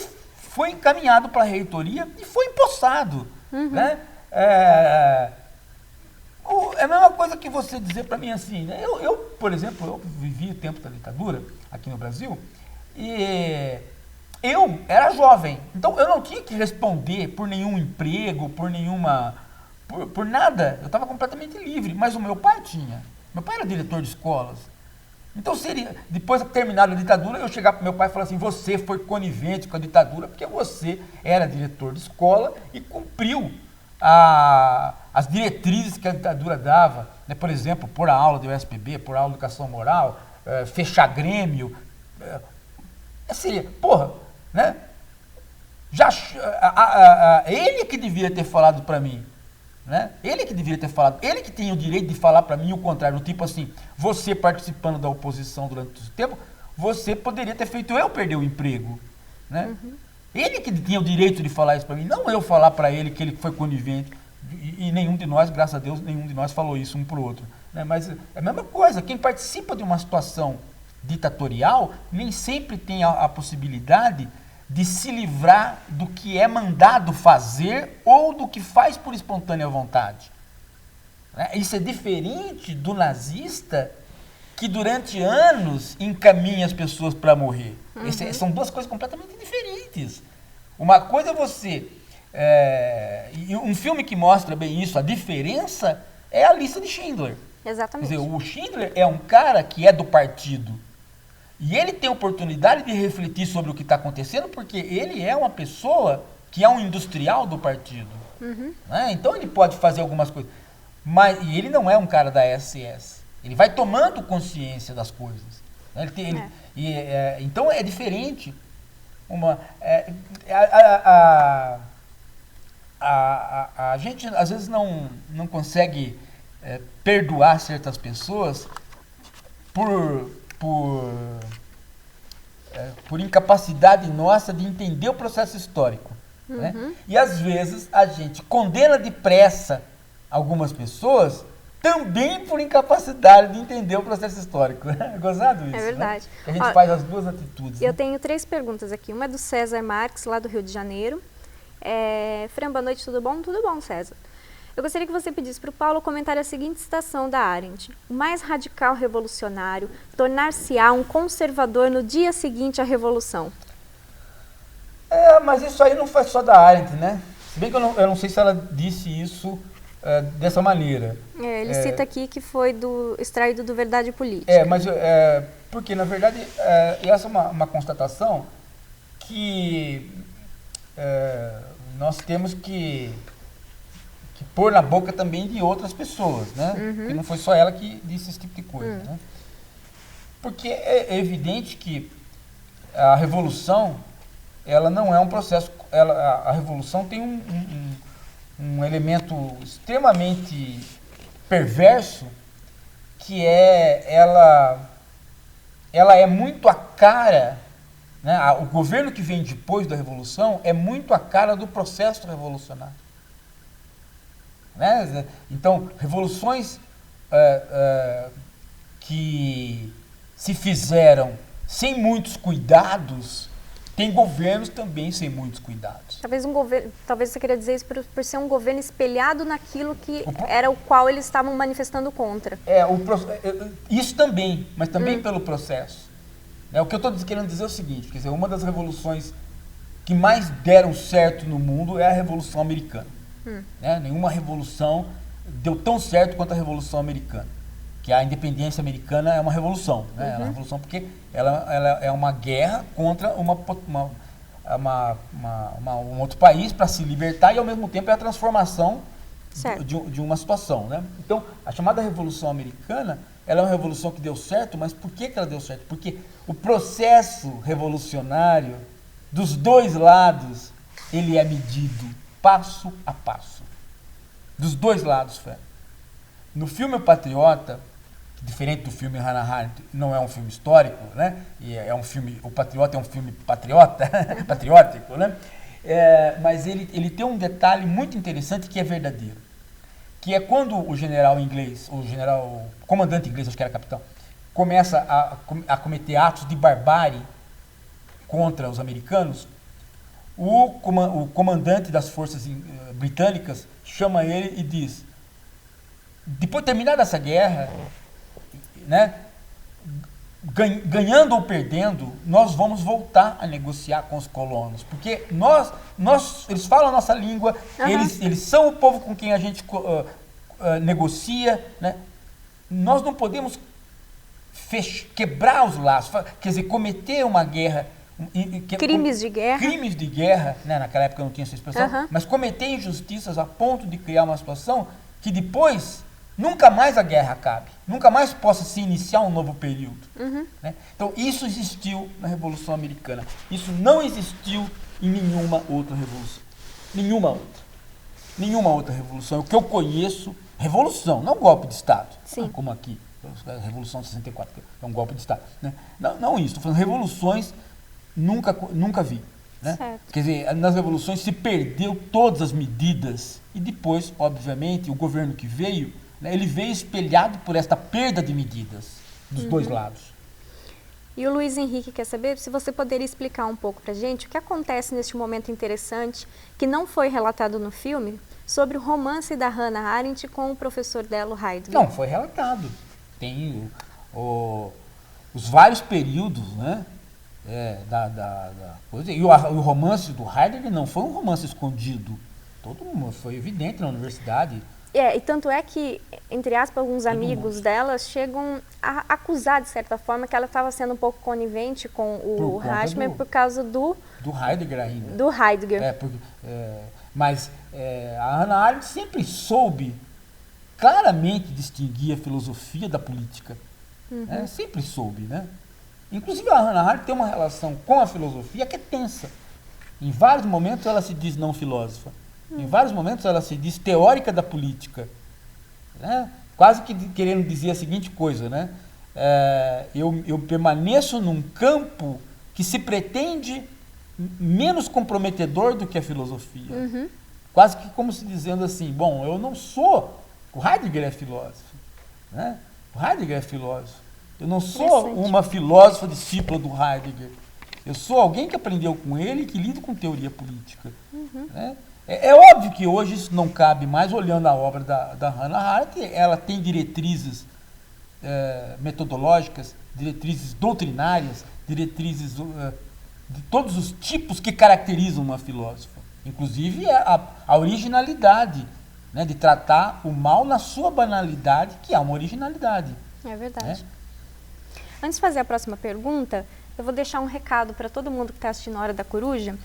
foi encaminhado para a reitoria e foi empossado. Uhum. Né? É a mesma coisa que você dizer para mim assim, né? Eu, por exemplo, eu vivi o tempo da ditadura aqui no Brasil e eu era jovem, então eu não tinha que responder por nenhum emprego, por nada, eu estava completamente livre, mas o meu pai tinha. Meu pai era diretor de escolas. Então, depois de terminar a ditadura, eu chegar para meu pai e falar assim, você foi conivente com a ditadura porque você era diretor de escola e cumpriu as diretrizes que a ditadura dava, né? Por exemplo, pôr a aula de USPB, pôr a aula de educação moral, fechar grêmio. Né? Ele que devia ter falado para mim. Né? Ele que deveria ter falado, ele que tinha o direito de falar para mim o contrário, tipo assim, você participando da oposição durante esse tempo, você poderia ter feito eu perder o emprego. Né? Uhum. Ele que tinha o direito de falar isso para mim, não eu falar para ele que ele foi conivente, e nenhum de nós, graças a Deus, nenhum de nós falou isso um para o outro. Né? Mas é a mesma coisa, quem participa de uma situação ditatorial nem sempre tem a possibilidade de se livrar do que é mandado fazer ou do que faz por espontânea vontade. Isso é diferente do nazista que durante anos encaminha as pessoas para morrer. Uhum. São duas coisas completamente diferentes. Uma coisa é você... e um filme que mostra bem isso, a diferença, é a lista de Schindler. Exatamente. Quer dizer, o Schindler é um cara que é do partido. E ele tem oportunidade de refletir sobre o que está acontecendo porque ele é uma pessoa que é um industrial do partido. Uhum. Né? Então ele pode fazer algumas coisas. E ele não é um cara da SS. Ele vai tomando consciência das coisas. Então é diferente. A gente às vezes não consegue perdoar certas pessoas por incapacidade nossa de entender o processo histórico. Uhum. Né? E às vezes a gente condena depressa algumas pessoas também por incapacidade de entender o processo histórico. É gozado isso? É verdade. Né? A gente faz as duas atitudes. Eu tenho 3 perguntas aqui. Uma é do César Marques, lá do Rio de Janeiro. Fran, boa noite, tudo bom? Tudo bom, César. Eu gostaria que você pedisse para o Paulo comentar a seguinte citação da Arendt. O mais radical revolucionário tornar-se-á um conservador no dia seguinte à Revolução. Mas isso aí não foi só da Arendt, né? Se bem que eu não sei se ela disse isso dessa maneira. Ele cita aqui que foi extraído do Verdade Política. Mas porque, na verdade, essa é uma constatação que nós temos que pôr na boca também de outras pessoas, né? Uhum. Porque não foi só ela que disse esse tipo de coisa, né? Porque é evidente que a revolução, ela não é um processo, a revolução tem um elemento extremamente perverso, que ela é muito a cara, né? O governo que vem depois da revolução é muito a cara do processo revolucionário. Né? Então, revoluções que se fizeram sem muitos cuidados, tem governos também sem muitos cuidados. Talvez você queria dizer isso por ser um governo espelhado naquilo que era o qual eles estavam manifestando contra. Isso também, mas também pelo processo. O que eu estou querendo dizer é o seguinte, quer dizer, uma das revoluções que mais deram certo no mundo é a Revolução Americana. Nenhuma revolução deu tão certo quanto a Revolução Americana. Que a independência americana é uma revolução, né? É uma revolução porque ela é uma guerra contra um outro país para se libertar, e ao mesmo tempo é a transformação de uma situação, né? Então, a chamada Revolução Americana, ela é uma revolução que deu certo, mas por que ela deu certo? Porque o processo revolucionário dos dois lados, ele é medido passo a passo. Dos dois lados, Fran. No filme O Patriota, diferente do filme Hannah Arendt, não é um filme histórico, né? E é um filme, O Patriota é um filme patriótico, né? Mas ele tem um detalhe muito interessante que é verdadeiro, que é quando o general inglês, o comandante inglês, acho que era capitão, começa a cometer atos de barbárie contra os americanos, o comandante das forças britânicas chama ele e diz: depois de terminar essa guerra, né, ganhando ou perdendo, nós vamos voltar a negociar com os colonos, porque eles falam a nossa língua, eles são o povo com quem a gente negocia, né? Nós não podemos quebrar os laços, quer dizer, cometer uma guerra, crimes de guerra, né? Naquela época não tinha essa expressão, mas cometer injustiças a ponto de criar uma situação que depois nunca mais a guerra acabe, nunca mais possa se iniciar um novo período. Né? Então, isso existiu na Revolução Americana. Isso não existiu em nenhuma outra revolução. Nenhuma outra revolução. O que eu conheço, revolução, não golpe de Estado. Como aqui, a Revolução de 64, que é um golpe de Estado. Né? Não isso, estou falando revoluções, nunca vi. Né? Quer dizer, nas revoluções se perdeu todas as medidas e depois, obviamente, o governo que veio, né, ele veio espelhado por esta perda de medidas dos dois lados. E o Luiz Henrique quer saber se você poderia explicar um pouco para a gente o que acontece neste momento interessante, que não foi relatado no filme, sobre o romance da Hannah Arendt com o professor dela, Heidegger. Não, foi relatado. Tem os vários períodos, né, da coisa. E o romance do Heidegger não foi um romance escondido. Todo mundo, foi evidente na universidade. E tanto é que, entre aspas, alguns amigos dela chegam a acusar, de certa forma, que ela estava sendo um pouco conivente com o Rashmer por causa do Heidegger ainda. Do Heidegger. Mas a Hannah Arendt sempre soube claramente distinguir a filosofia da política. Sempre soube, né? Inclusive a Hannah Arendt tem uma relação com a filosofia que é tensa. Em vários momentos ela se diz não filósofa. Em vários momentos ela se diz teórica da política, né? Quase que querendo dizer a seguinte coisa, né? Eu permaneço num campo que se pretende menos comprometedor do que a filosofia. Quase que como se dizendo assim, bom, eu não sou... O Heidegger é filósofo, né? O Heidegger é filósofo. Eu não sou uma filósofa discípula do Heidegger. Eu sou alguém que aprendeu com ele e que lido com teoria política. Né? É óbvio que hoje isso não cabe mais, olhando a obra da Hannah Arendt. Ela tem diretrizes metodológicas, diretrizes doutrinárias, diretrizes de todos os tipos que caracterizam uma filósofa. Inclusive a originalidade, né, de tratar o mal na sua banalidade, que é uma originalidade. É verdade. Antes de fazer a próxima pergunta, eu vou deixar um recado para todo mundo que está assistindo a Hora da Coruja,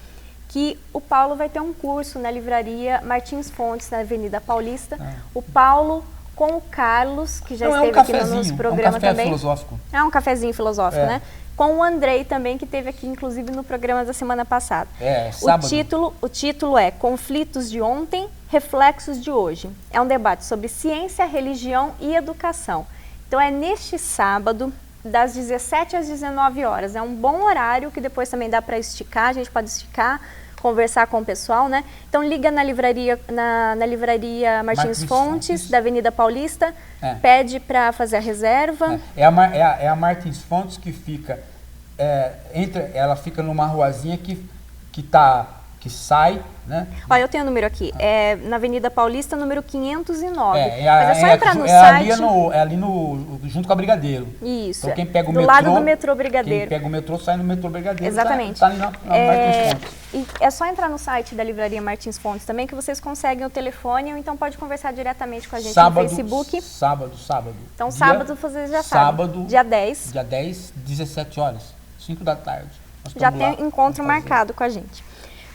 que o Paulo vai ter um curso na livraria Martins Fontes, na Avenida Paulista. O Paulo com o Carlos, que já esteve aqui no nosso programa também. Filosófico. É um cafezinho filosófico, né? Com o Andrei também, que esteve aqui, inclusive, no programa da semana passada. Sábado. O título é Conflitos de Ontem, Reflexos de Hoje. É um debate sobre ciência, religião e educação. Então, é neste sábado, das 17 às 19 horas. É um bom horário, que depois também dá para esticar, a gente pode esticar, conversar com o pessoal, né? Então, liga na livraria Martins Fontes, da Avenida Paulista, pede para fazer a reserva. É a Martins Fontes que fica, ela fica numa ruazinha que sai, né? Olha, eu tenho o número aqui, é na Avenida Paulista, número 509. Mas é só entrar no site. Ali junto com a Brigadeiro. Isso, então, quem pega o do metrô, lado do metrô Brigadeiro. Quem pega o metrô sai no metrô Brigadeiro. Exatamente. Tá ali na Martins Fontes. E é só entrar no site da Livraria Martins Fontes também, que vocês conseguem o telefone, ou então pode conversar diretamente com a gente no Facebook. Sábado. Então, sábado vocês já sabem. Dia 10. Dia 10, 17 horas, 5 da tarde. Já tem encontro marcado com a gente.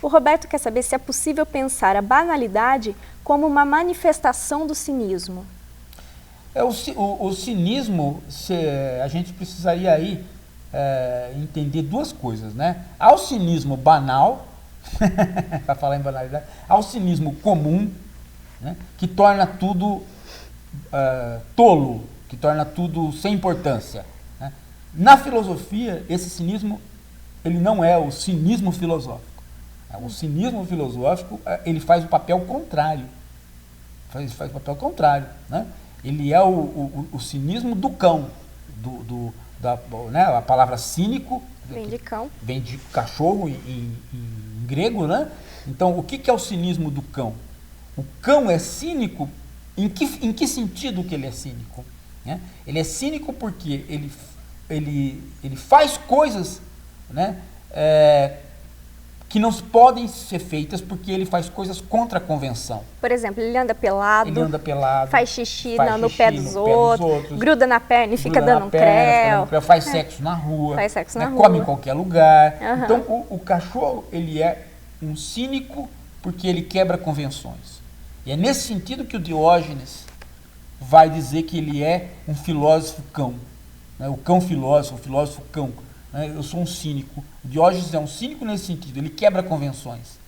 O Roberto quer saber se é possível pensar a banalidade como uma manifestação do cinismo. O cinismo, a gente precisaria aí entender duas coisas, né? Há o cinismo banal, para falar em banalidade, há o cinismo comum, né? Que torna tudo tolo, que torna tudo sem importância, né? Na filosofia, esse cinismo, ele não é o cinismo filosófico. O cinismo filosófico, ele faz o papel contrário. Faz o papel contrário, né? Ele é o cinismo do cão. Né? A palavra cínico vem de cão. Vem de cachorro em grego, né? Então, o que é o cinismo do cão? O cão é cínico. Em que sentido que ele é cínico? Né? Ele é cínico porque ele faz coisas, né? Que não podem ser feitas porque ele faz coisas contra a convenção. Por exemplo, ele anda pelado, faz xixi no pé dos outros, gruda na perna e fica dando um creu, faz sexo na rua, come em qualquer lugar. Então, o cachorro, ele é um cínico porque ele quebra convenções. E é nesse sentido que o Diógenes vai dizer que ele é um filósofo cão, né? O cão filósofo, o filósofo cão. Eu sou um cínico. O Diógenes é um cínico nesse sentido, ele quebra convenções.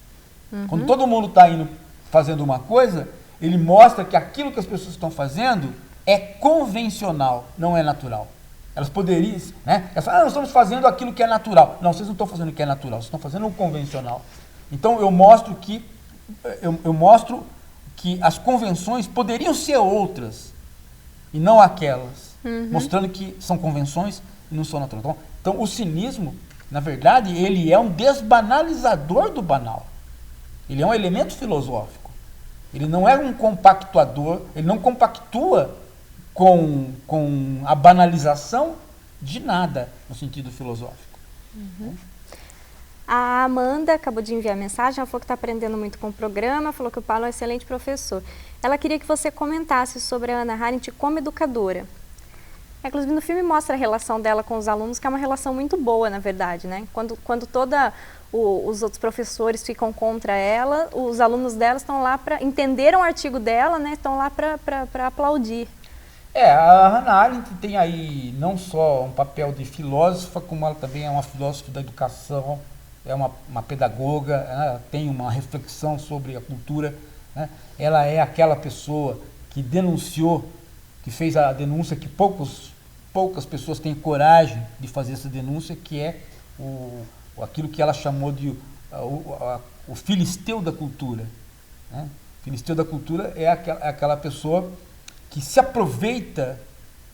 Quando todo mundo está indo fazendo uma coisa, ele mostra que aquilo que as pessoas estão fazendo é convencional, não é natural. Elas poderiam, né? Elas falam, nós estamos fazendo aquilo que é natural. Não, vocês não estão fazendo o que é natural, vocês estão fazendo o convencional. Então eu mostro que as convenções poderiam ser outras e não aquelas, mostrando que são convenções e não são naturais. Então, o cinismo, na verdade, ele é um desbanalizador do banal. Ele é um elemento filosófico. Ele não é um compactuador, ele não compactua com a banalização de nada, no sentido filosófico. A Amanda acabou de enviar mensagem, ela falou que está aprendendo muito com o programa, falou que o Paulo é um excelente professor. Ela queria que você comentasse sobre a Hannah Arendt como educadora. Inclusive, no filme mostra a relação dela com os alunos, que é uma relação muito boa, na verdade, né? Quando os outros professores ficam contra ela, os alunos dela estão lá para... Entenderam o artigo dela, né? Estão lá para aplaudir. A Hannah Arendt tem aí não só um papel de filósofa, como ela também é uma filósofa da educação, é uma pedagoga, né? Tem uma reflexão sobre a cultura, né? Ela é aquela pessoa que denunciou, que fez a denúncia que poucas pessoas têm coragem de fazer essa denúncia, que é aquilo que ela chamou de o filisteu da cultura, né? O filisteu da cultura é aquela pessoa que se aproveita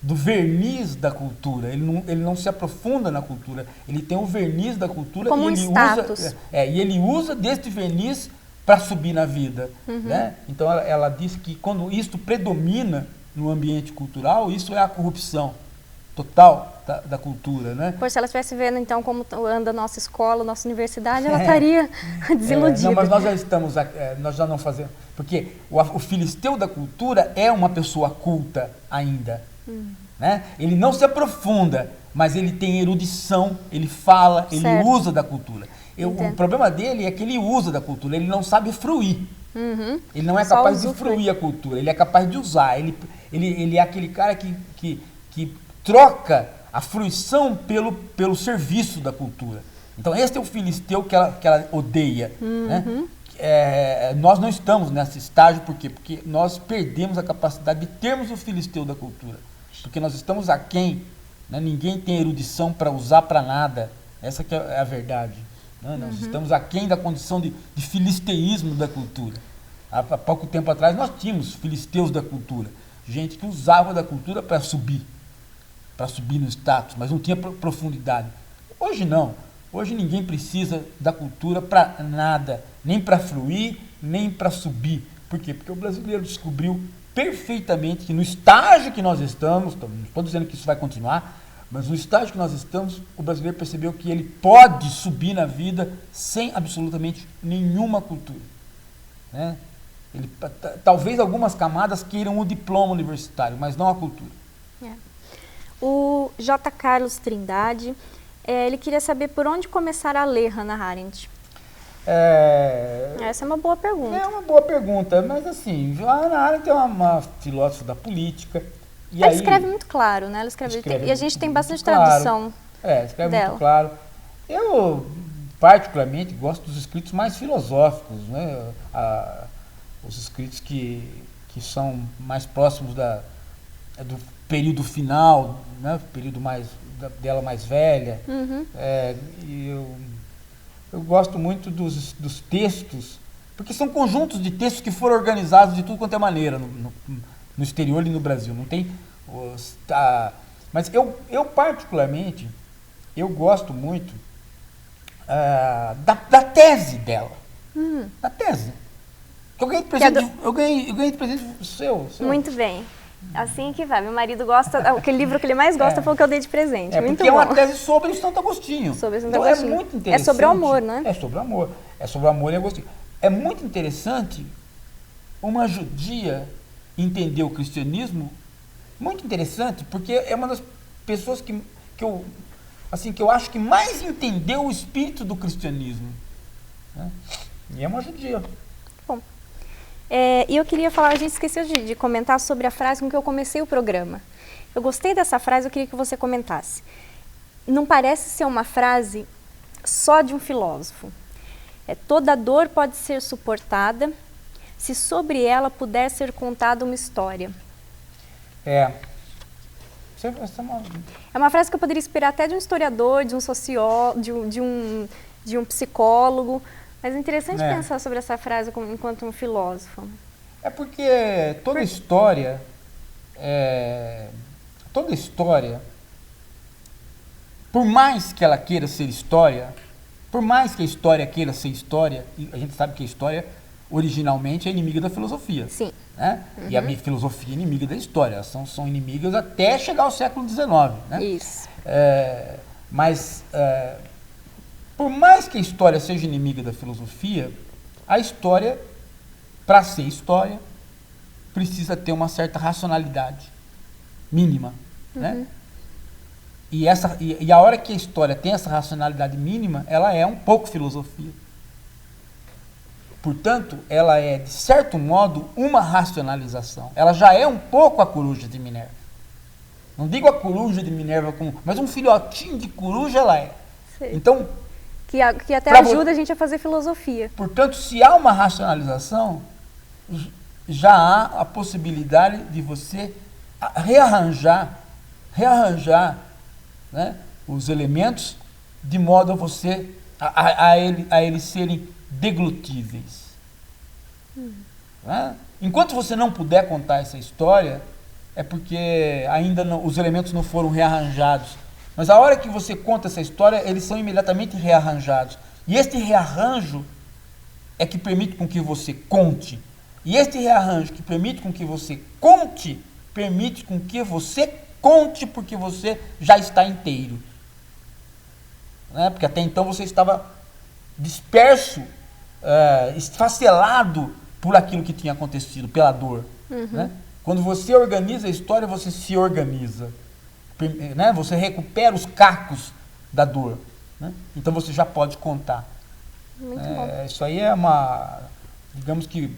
do verniz da cultura, ele não se aprofunda na cultura, ele tem o verniz da cultura como e ele status. Ele usa deste verniz para subir na vida, né? Então ela diz que quando isto predomina no ambiente cultural, isso é a corrupção total da cultura, né? Pois se ela estivesse vendo, então, como anda a nossa escola, nossa universidade, ela estaria desiludida. Não, mas nós já não fazemos, porque o filisteu da cultura é uma pessoa culta ainda, né? Ele não se aprofunda, mas ele tem erudição, ele fala, ele usa da cultura. O problema dele é que ele usa da cultura, ele não sabe fruir. Uhum. Ele não é capaz de fruir a cultura, ele é capaz de usar. Ele é aquele cara que troca a fruição pelo serviço da cultura. Então, esse é o filisteu que ela odeia. Né? Nós não estamos nesse estágio, por quê? Porque nós perdemos a capacidade de termos o filisteu da cultura. Porque nós estamos aquém, né? Ninguém tem erudição para usar para nada. Essa que é a verdade. Né? Nós estamos aquém da condição de filisteísmo da cultura. Há pouco tempo atrás nós tínhamos filisteus da cultura. Gente que usava da cultura para subir no status, mas não tinha profundidade. Hoje não. Hoje ninguém precisa da cultura para nada, nem para fluir, nem para subir. Por quê? Porque o brasileiro descobriu perfeitamente que no estágio que nós estamos, não estou dizendo que isso vai continuar, mas no estágio que nós estamos, o brasileiro percebeu que ele pode subir na vida sem absolutamente nenhuma cultura. Né? Talvez algumas camadas queiram o diploma universitário, mas não a cultura. O J. Carlos Trindade, ele queria saber por onde começar a ler Hannah Arendt. Essa é uma boa pergunta. É uma boa pergunta, mas assim, a Hannah Arendt é uma filósofa da política. Ela escreve muito claro, né? E a gente tem bastante tradução escreve dela. Muito claro. Eu, particularmente, gosto dos escritos mais filosóficos, né? Os escritos que são mais próximos do período final, né? Período dela mais velha. E eu gosto muito dos textos, porque são conjuntos de textos que foram organizados de tudo quanto é maneira no exterior e no Brasil. Não tem mas eu particularmente, eu gosto muito da tese dela. Da tese. Eu ganhei de presente seu. Muito bem. Assim que vai. Meu marido gosta, aquele livro que ele mais gosta foi o que eu dei de presente. Muito porque bom. É uma tese sobre o Santo Agostinho. Então é muito interessante. É sobre o amor, né? É sobre o amor. É sobre o amor e Agostinho. É muito interessante uma judia entender o cristianismo, muito interessante, porque é uma das pessoas que eu acho que mais entendeu o espírito do cristianismo. Né? E é uma judia. Bom. E eu queria falar, a gente esqueceu de comentar sobre a frase com que eu comecei o programa. Eu gostei dessa frase, eu queria que você comentasse. Não parece ser uma frase só de um filósofo. Toda dor pode ser suportada se sobre ela puder ser contada uma história. É uma frase que eu poderia esperar até de um historiador, de um sociólogo, de um psicólogo. Mas é interessante pensar sobre essa frase enquanto um filósofo. É porque toda história, por mais que ela queira ser história, por mais que a história queira ser história, e a gente sabe que a história originalmente é inimiga da filosofia. Sim. Né? E a filosofia é inimiga da história. Elas são inimigas até chegar ao século XIX. Né? Isso. Mas por mais que a história seja inimiga da filosofia, a história, para ser história, precisa ter uma certa racionalidade mínima. Né? E a hora que a história tem essa racionalidade mínima, ela é um pouco filosofia. Portanto, ela é, de certo modo, uma racionalização. Ela já é um pouco a coruja de Minerva. Não digo a coruja de Minerva como... Mas um filhotinho de coruja ela é. Sei. Então... Que até ajuda a gente a fazer filosofia. Portanto, se há uma racionalização, já há a possibilidade de você rearranjar, né, os elementos de modo a eles serem deglutíveis. Né? Enquanto você não puder contar essa história, é porque ainda os elementos não foram rearranjados. Mas a hora que você conta essa história, eles são imediatamente rearranjados. E este rearranjo é que permite com que você conte. E este rearranjo que permite com que você conte, permite com que você conte porque você já está inteiro. Né? Porque até então você estava disperso, esfacelado por aquilo que tinha acontecido, pela dor. Né? Quando você organiza a história, você se organiza. Né? Você recupera os cacos da dor. Né? Então você já pode contar. Muito bom. Isso aí é uma... digamos que,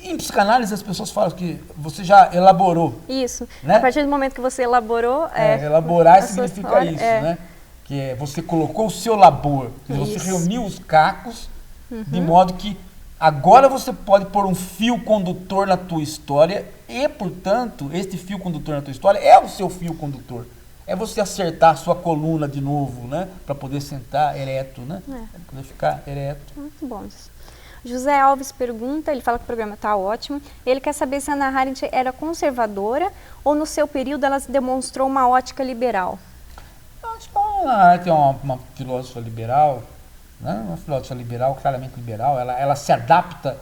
em psicanálise as pessoas falam que você já elaborou. Isso. Né? A partir do momento que você elaborou... elaborar significa isso, né? Que é, você colocou o seu labor, você reuniu os cacos de modo que agora você pode pôr um fio condutor na tua história e, portanto, este fio condutor na tua história é o seu fio condutor. É você acertar a sua coluna de novo, né? Para poder sentar ereto, né? Pra poder ficar ereto. Muito bom isso. José Alves pergunta, ele fala que o programa está ótimo, ele quer saber se a Hannah Arendt era conservadora ou no seu período ela demonstrou uma ótica liberal. Acho que a Hannah Arendt é uma filósofa liberal, né? Uma filósofa liberal, claramente liberal, ela se adapta,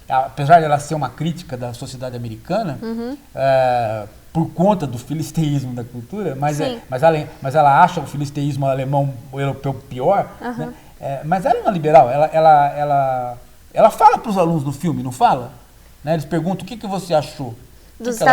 apesar de ela ser uma crítica da sociedade americana, por conta do filisteísmo da cultura, mas ela acha o filisteísmo alemão, o europeu pior, né? Mas ela é uma liberal, ela fala para os alunos do filme, não fala? Né? Eles perguntam o que você achou.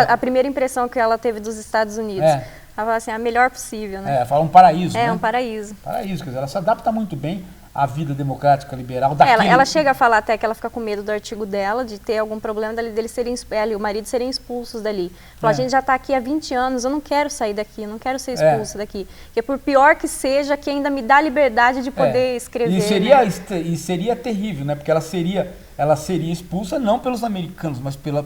A primeira impressão que ela teve dos Estados Unidos. Ela fala assim, a melhor possível, né? Fala um paraíso, né? Um paraíso. Paraíso, quer dizer, ela se adapta muito bem à vida democrática liberal. Ela chega a falar até que ela fica com medo do artigo dela, de ter algum problema deles serem, o marido serem expulsos dali. Fala, a gente já está aqui há 20 anos, eu não quero sair daqui, eu não quero ser expulso daqui. Porque por pior que seja, que ainda me dá a liberdade de poder escrever. E seria terrível, né? Porque ela seria expulsa não pelos americanos, mas pela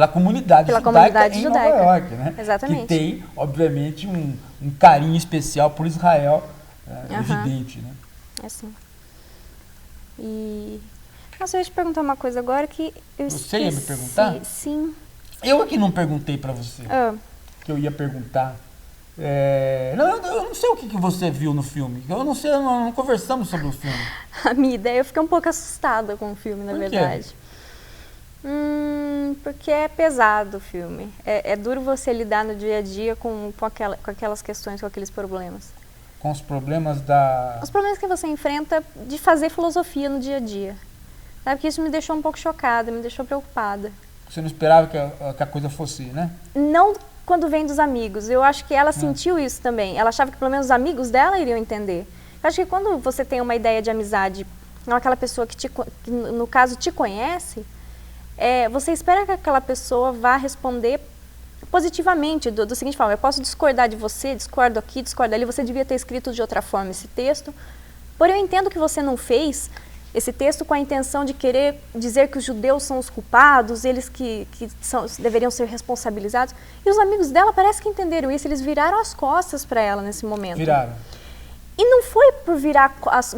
comunidade judaica em Nova York, né? Exatamente. Que tem, obviamente, um carinho especial por Israel, evidente, né? Assim. Nossa, eu ia te perguntar uma coisa agora que eu esqueci. Você ia me perguntar? Sim. Eu aqui não perguntei para você. Que eu ia perguntar. Eu não sei o que você viu no filme. Eu não sei, não conversamos sobre o filme. A minha ideia, eu fiquei um pouco assustada com o filme, na verdade. Porque é pesado o filme. É duro você lidar no dia a dia com aquelas questões, com aqueles problemas. Com os problemas Os problemas que você enfrenta de fazer filosofia no dia a dia. Sabe que isso me deixou um pouco chocada, me deixou preocupada. Você não esperava que a coisa fosse, né? Não quando vem dos amigos. Eu acho que ela sentiu isso também. Ela achava que pelo menos os amigos dela iriam entender. Eu acho que quando você tem uma ideia de amizade com aquela pessoa que no caso, te conhece, você espera que aquela pessoa vá responder positivamente, do seguinte forma, eu posso discordar de você, discordo aqui, discordo ali, você devia ter escrito de outra forma esse texto, porém eu entendo que você não fez esse texto com a intenção de querer dizer que os judeus são os culpados, eles que deveriam ser responsabilizados, e os amigos dela parece que entenderam isso, eles viraram as costas para ela nesse momento. Viraram. E não foi por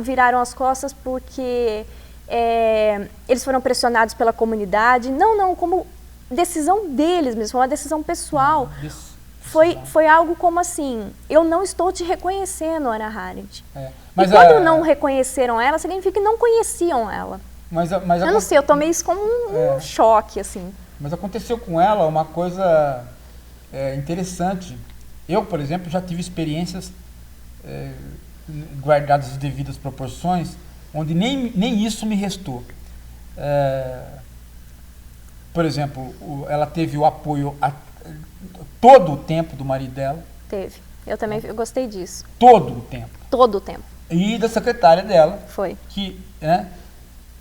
viraram as costas porque eles foram pressionados pela comunidade, não, como decisão deles mesmo, foi uma decisão pessoal. Foi algo como assim, eu não estou te reconhecendo, Hannah Arendt. Mas e quando não reconheceram ela, significa que não conheciam ela. Eu não sei, eu tomei isso como um choque, assim. Mas aconteceu com ela uma coisa interessante. Eu, por exemplo, já tive experiências guardadas as devidas proporções, onde nem isso me restou. Por exemplo, ela teve o apoio todo o tempo do marido dela. Teve. Eu também eu gostei disso. Todo o tempo. Todo o tempo. E da secretária dela. Foi.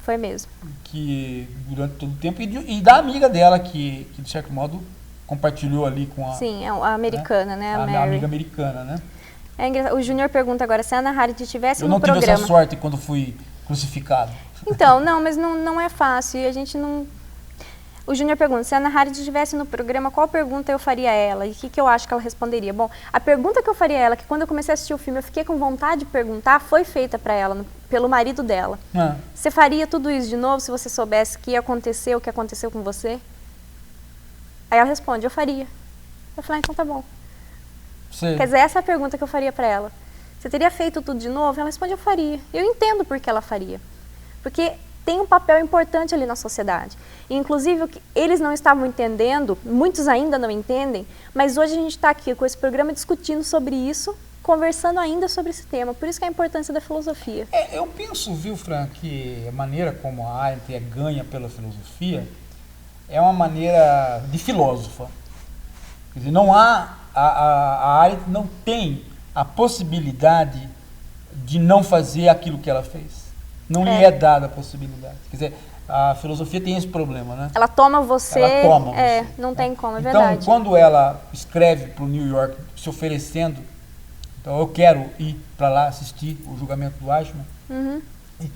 Foi mesmo. Que durante todo o tempo. E da amiga dela, que de certo modo compartilhou ali com a... Sim, a americana, né? A amiga americana, né? O Júnior pergunta agora, se a Hannah Arendt estivesse no programa... Eu não tive essa sorte quando fui crucificado. Então, não, mas não é fácil. E a gente não... O Júnior pergunta, se a Hannah Arendt estivesse no programa, qual pergunta eu faria a ela? E o que eu acho que ela responderia? Bom, a pergunta que eu faria a ela, que quando eu comecei a assistir o filme eu fiquei com vontade de perguntar, foi feita para ela, pelo marido dela. Você faria tudo isso de novo se você soubesse que ia acontecer o que aconteceu com você? Aí ela responde, eu faria. Eu falei, então tá bom. Sim. Quer dizer, essa é a pergunta que eu faria para ela. Você teria feito tudo de novo? Ela responde, eu faria. Eu entendo por que ela faria. Porque tem um papel importante ali na sociedade. E, inclusive, o que eles não estavam entendendo, muitos ainda não entendem, mas hoje a gente está aqui com esse programa discutindo sobre isso, conversando ainda sobre esse tema. Por isso que é a importância da filosofia. Eu penso, viu, Fran, que a maneira como a Arendt ganha pela filosofia é uma maneira de filósofa. Quer dizer, não há... A Arendt não tem a possibilidade de não fazer aquilo que ela fez. não lhe é dada a possibilidade. Quer dizer, a filosofia tem esse problema, né? Ela toma você, ela toma você, não tem como, é então, verdade. Então, quando ela escreve para o New York se oferecendo, então eu quero ir para lá assistir o julgamento do Eichmann, e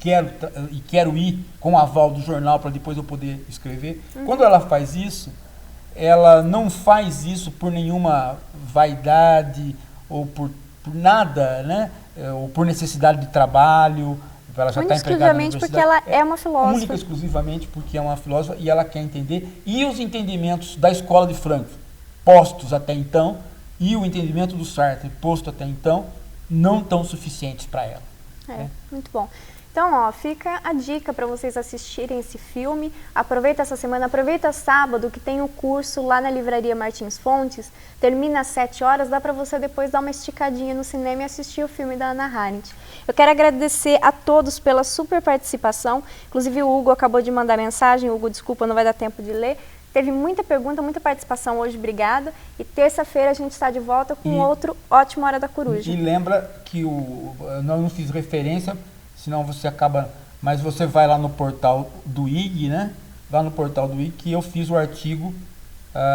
quero ir com o aval do jornal para depois eu poder escrever. Quando ela faz isso, ela não faz isso por nenhuma vaidade ou por nada, né? Ou por necessidade de trabalho. Ela já está empregada na universidade. Porque ela é uma filósofa. Única e exclusivamente porque é uma filósofa e ela quer entender. E os entendimentos da escola de Frankfurt, postos até então, e o entendimento do Sartre, posto até então, não estão suficientes para ela. Muito bom. Então, fica a dica para vocês assistirem esse filme. Aproveita essa semana, aproveita sábado que tem o curso lá na Livraria Martins Fontes. Termina às 7 horas, dá para você depois dar uma esticadinha no cinema e assistir o filme da Hannah Arendt. Eu quero agradecer a todos pela super participação. Inclusive o Hugo acabou de mandar mensagem. Hugo, desculpa, não vai dar tempo de ler. Teve muita pergunta, muita participação hoje, obrigada. E terça-feira a gente está de volta com outro ótimo Hora da Coruja. E lembra que eu não fiz referência, senão você acaba... Mas você vai lá no portal do IG, né? Lá no portal do IG, que eu fiz o artigo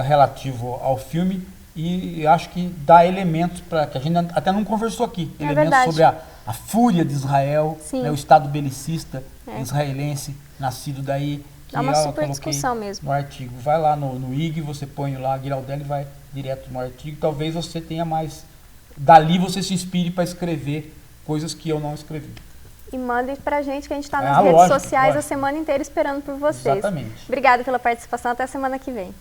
relativo ao filme e acho que dá elementos para... que a gente até não conversou aqui. Elementos sobre a fúria de Israel, né, o Estado belicista israelense, nascido daí. É uma super discussão mesmo. No artigo. Vai lá no IG, você põe lá a Giraldelli e vai direto no artigo. Talvez você tenha mais... Dali você se inspire para escrever coisas que eu não escrevi. E mandem pra gente, que a gente está nas redes sociais a semana inteira esperando por vocês. Exatamente. Obrigada pela participação, até a semana que vem.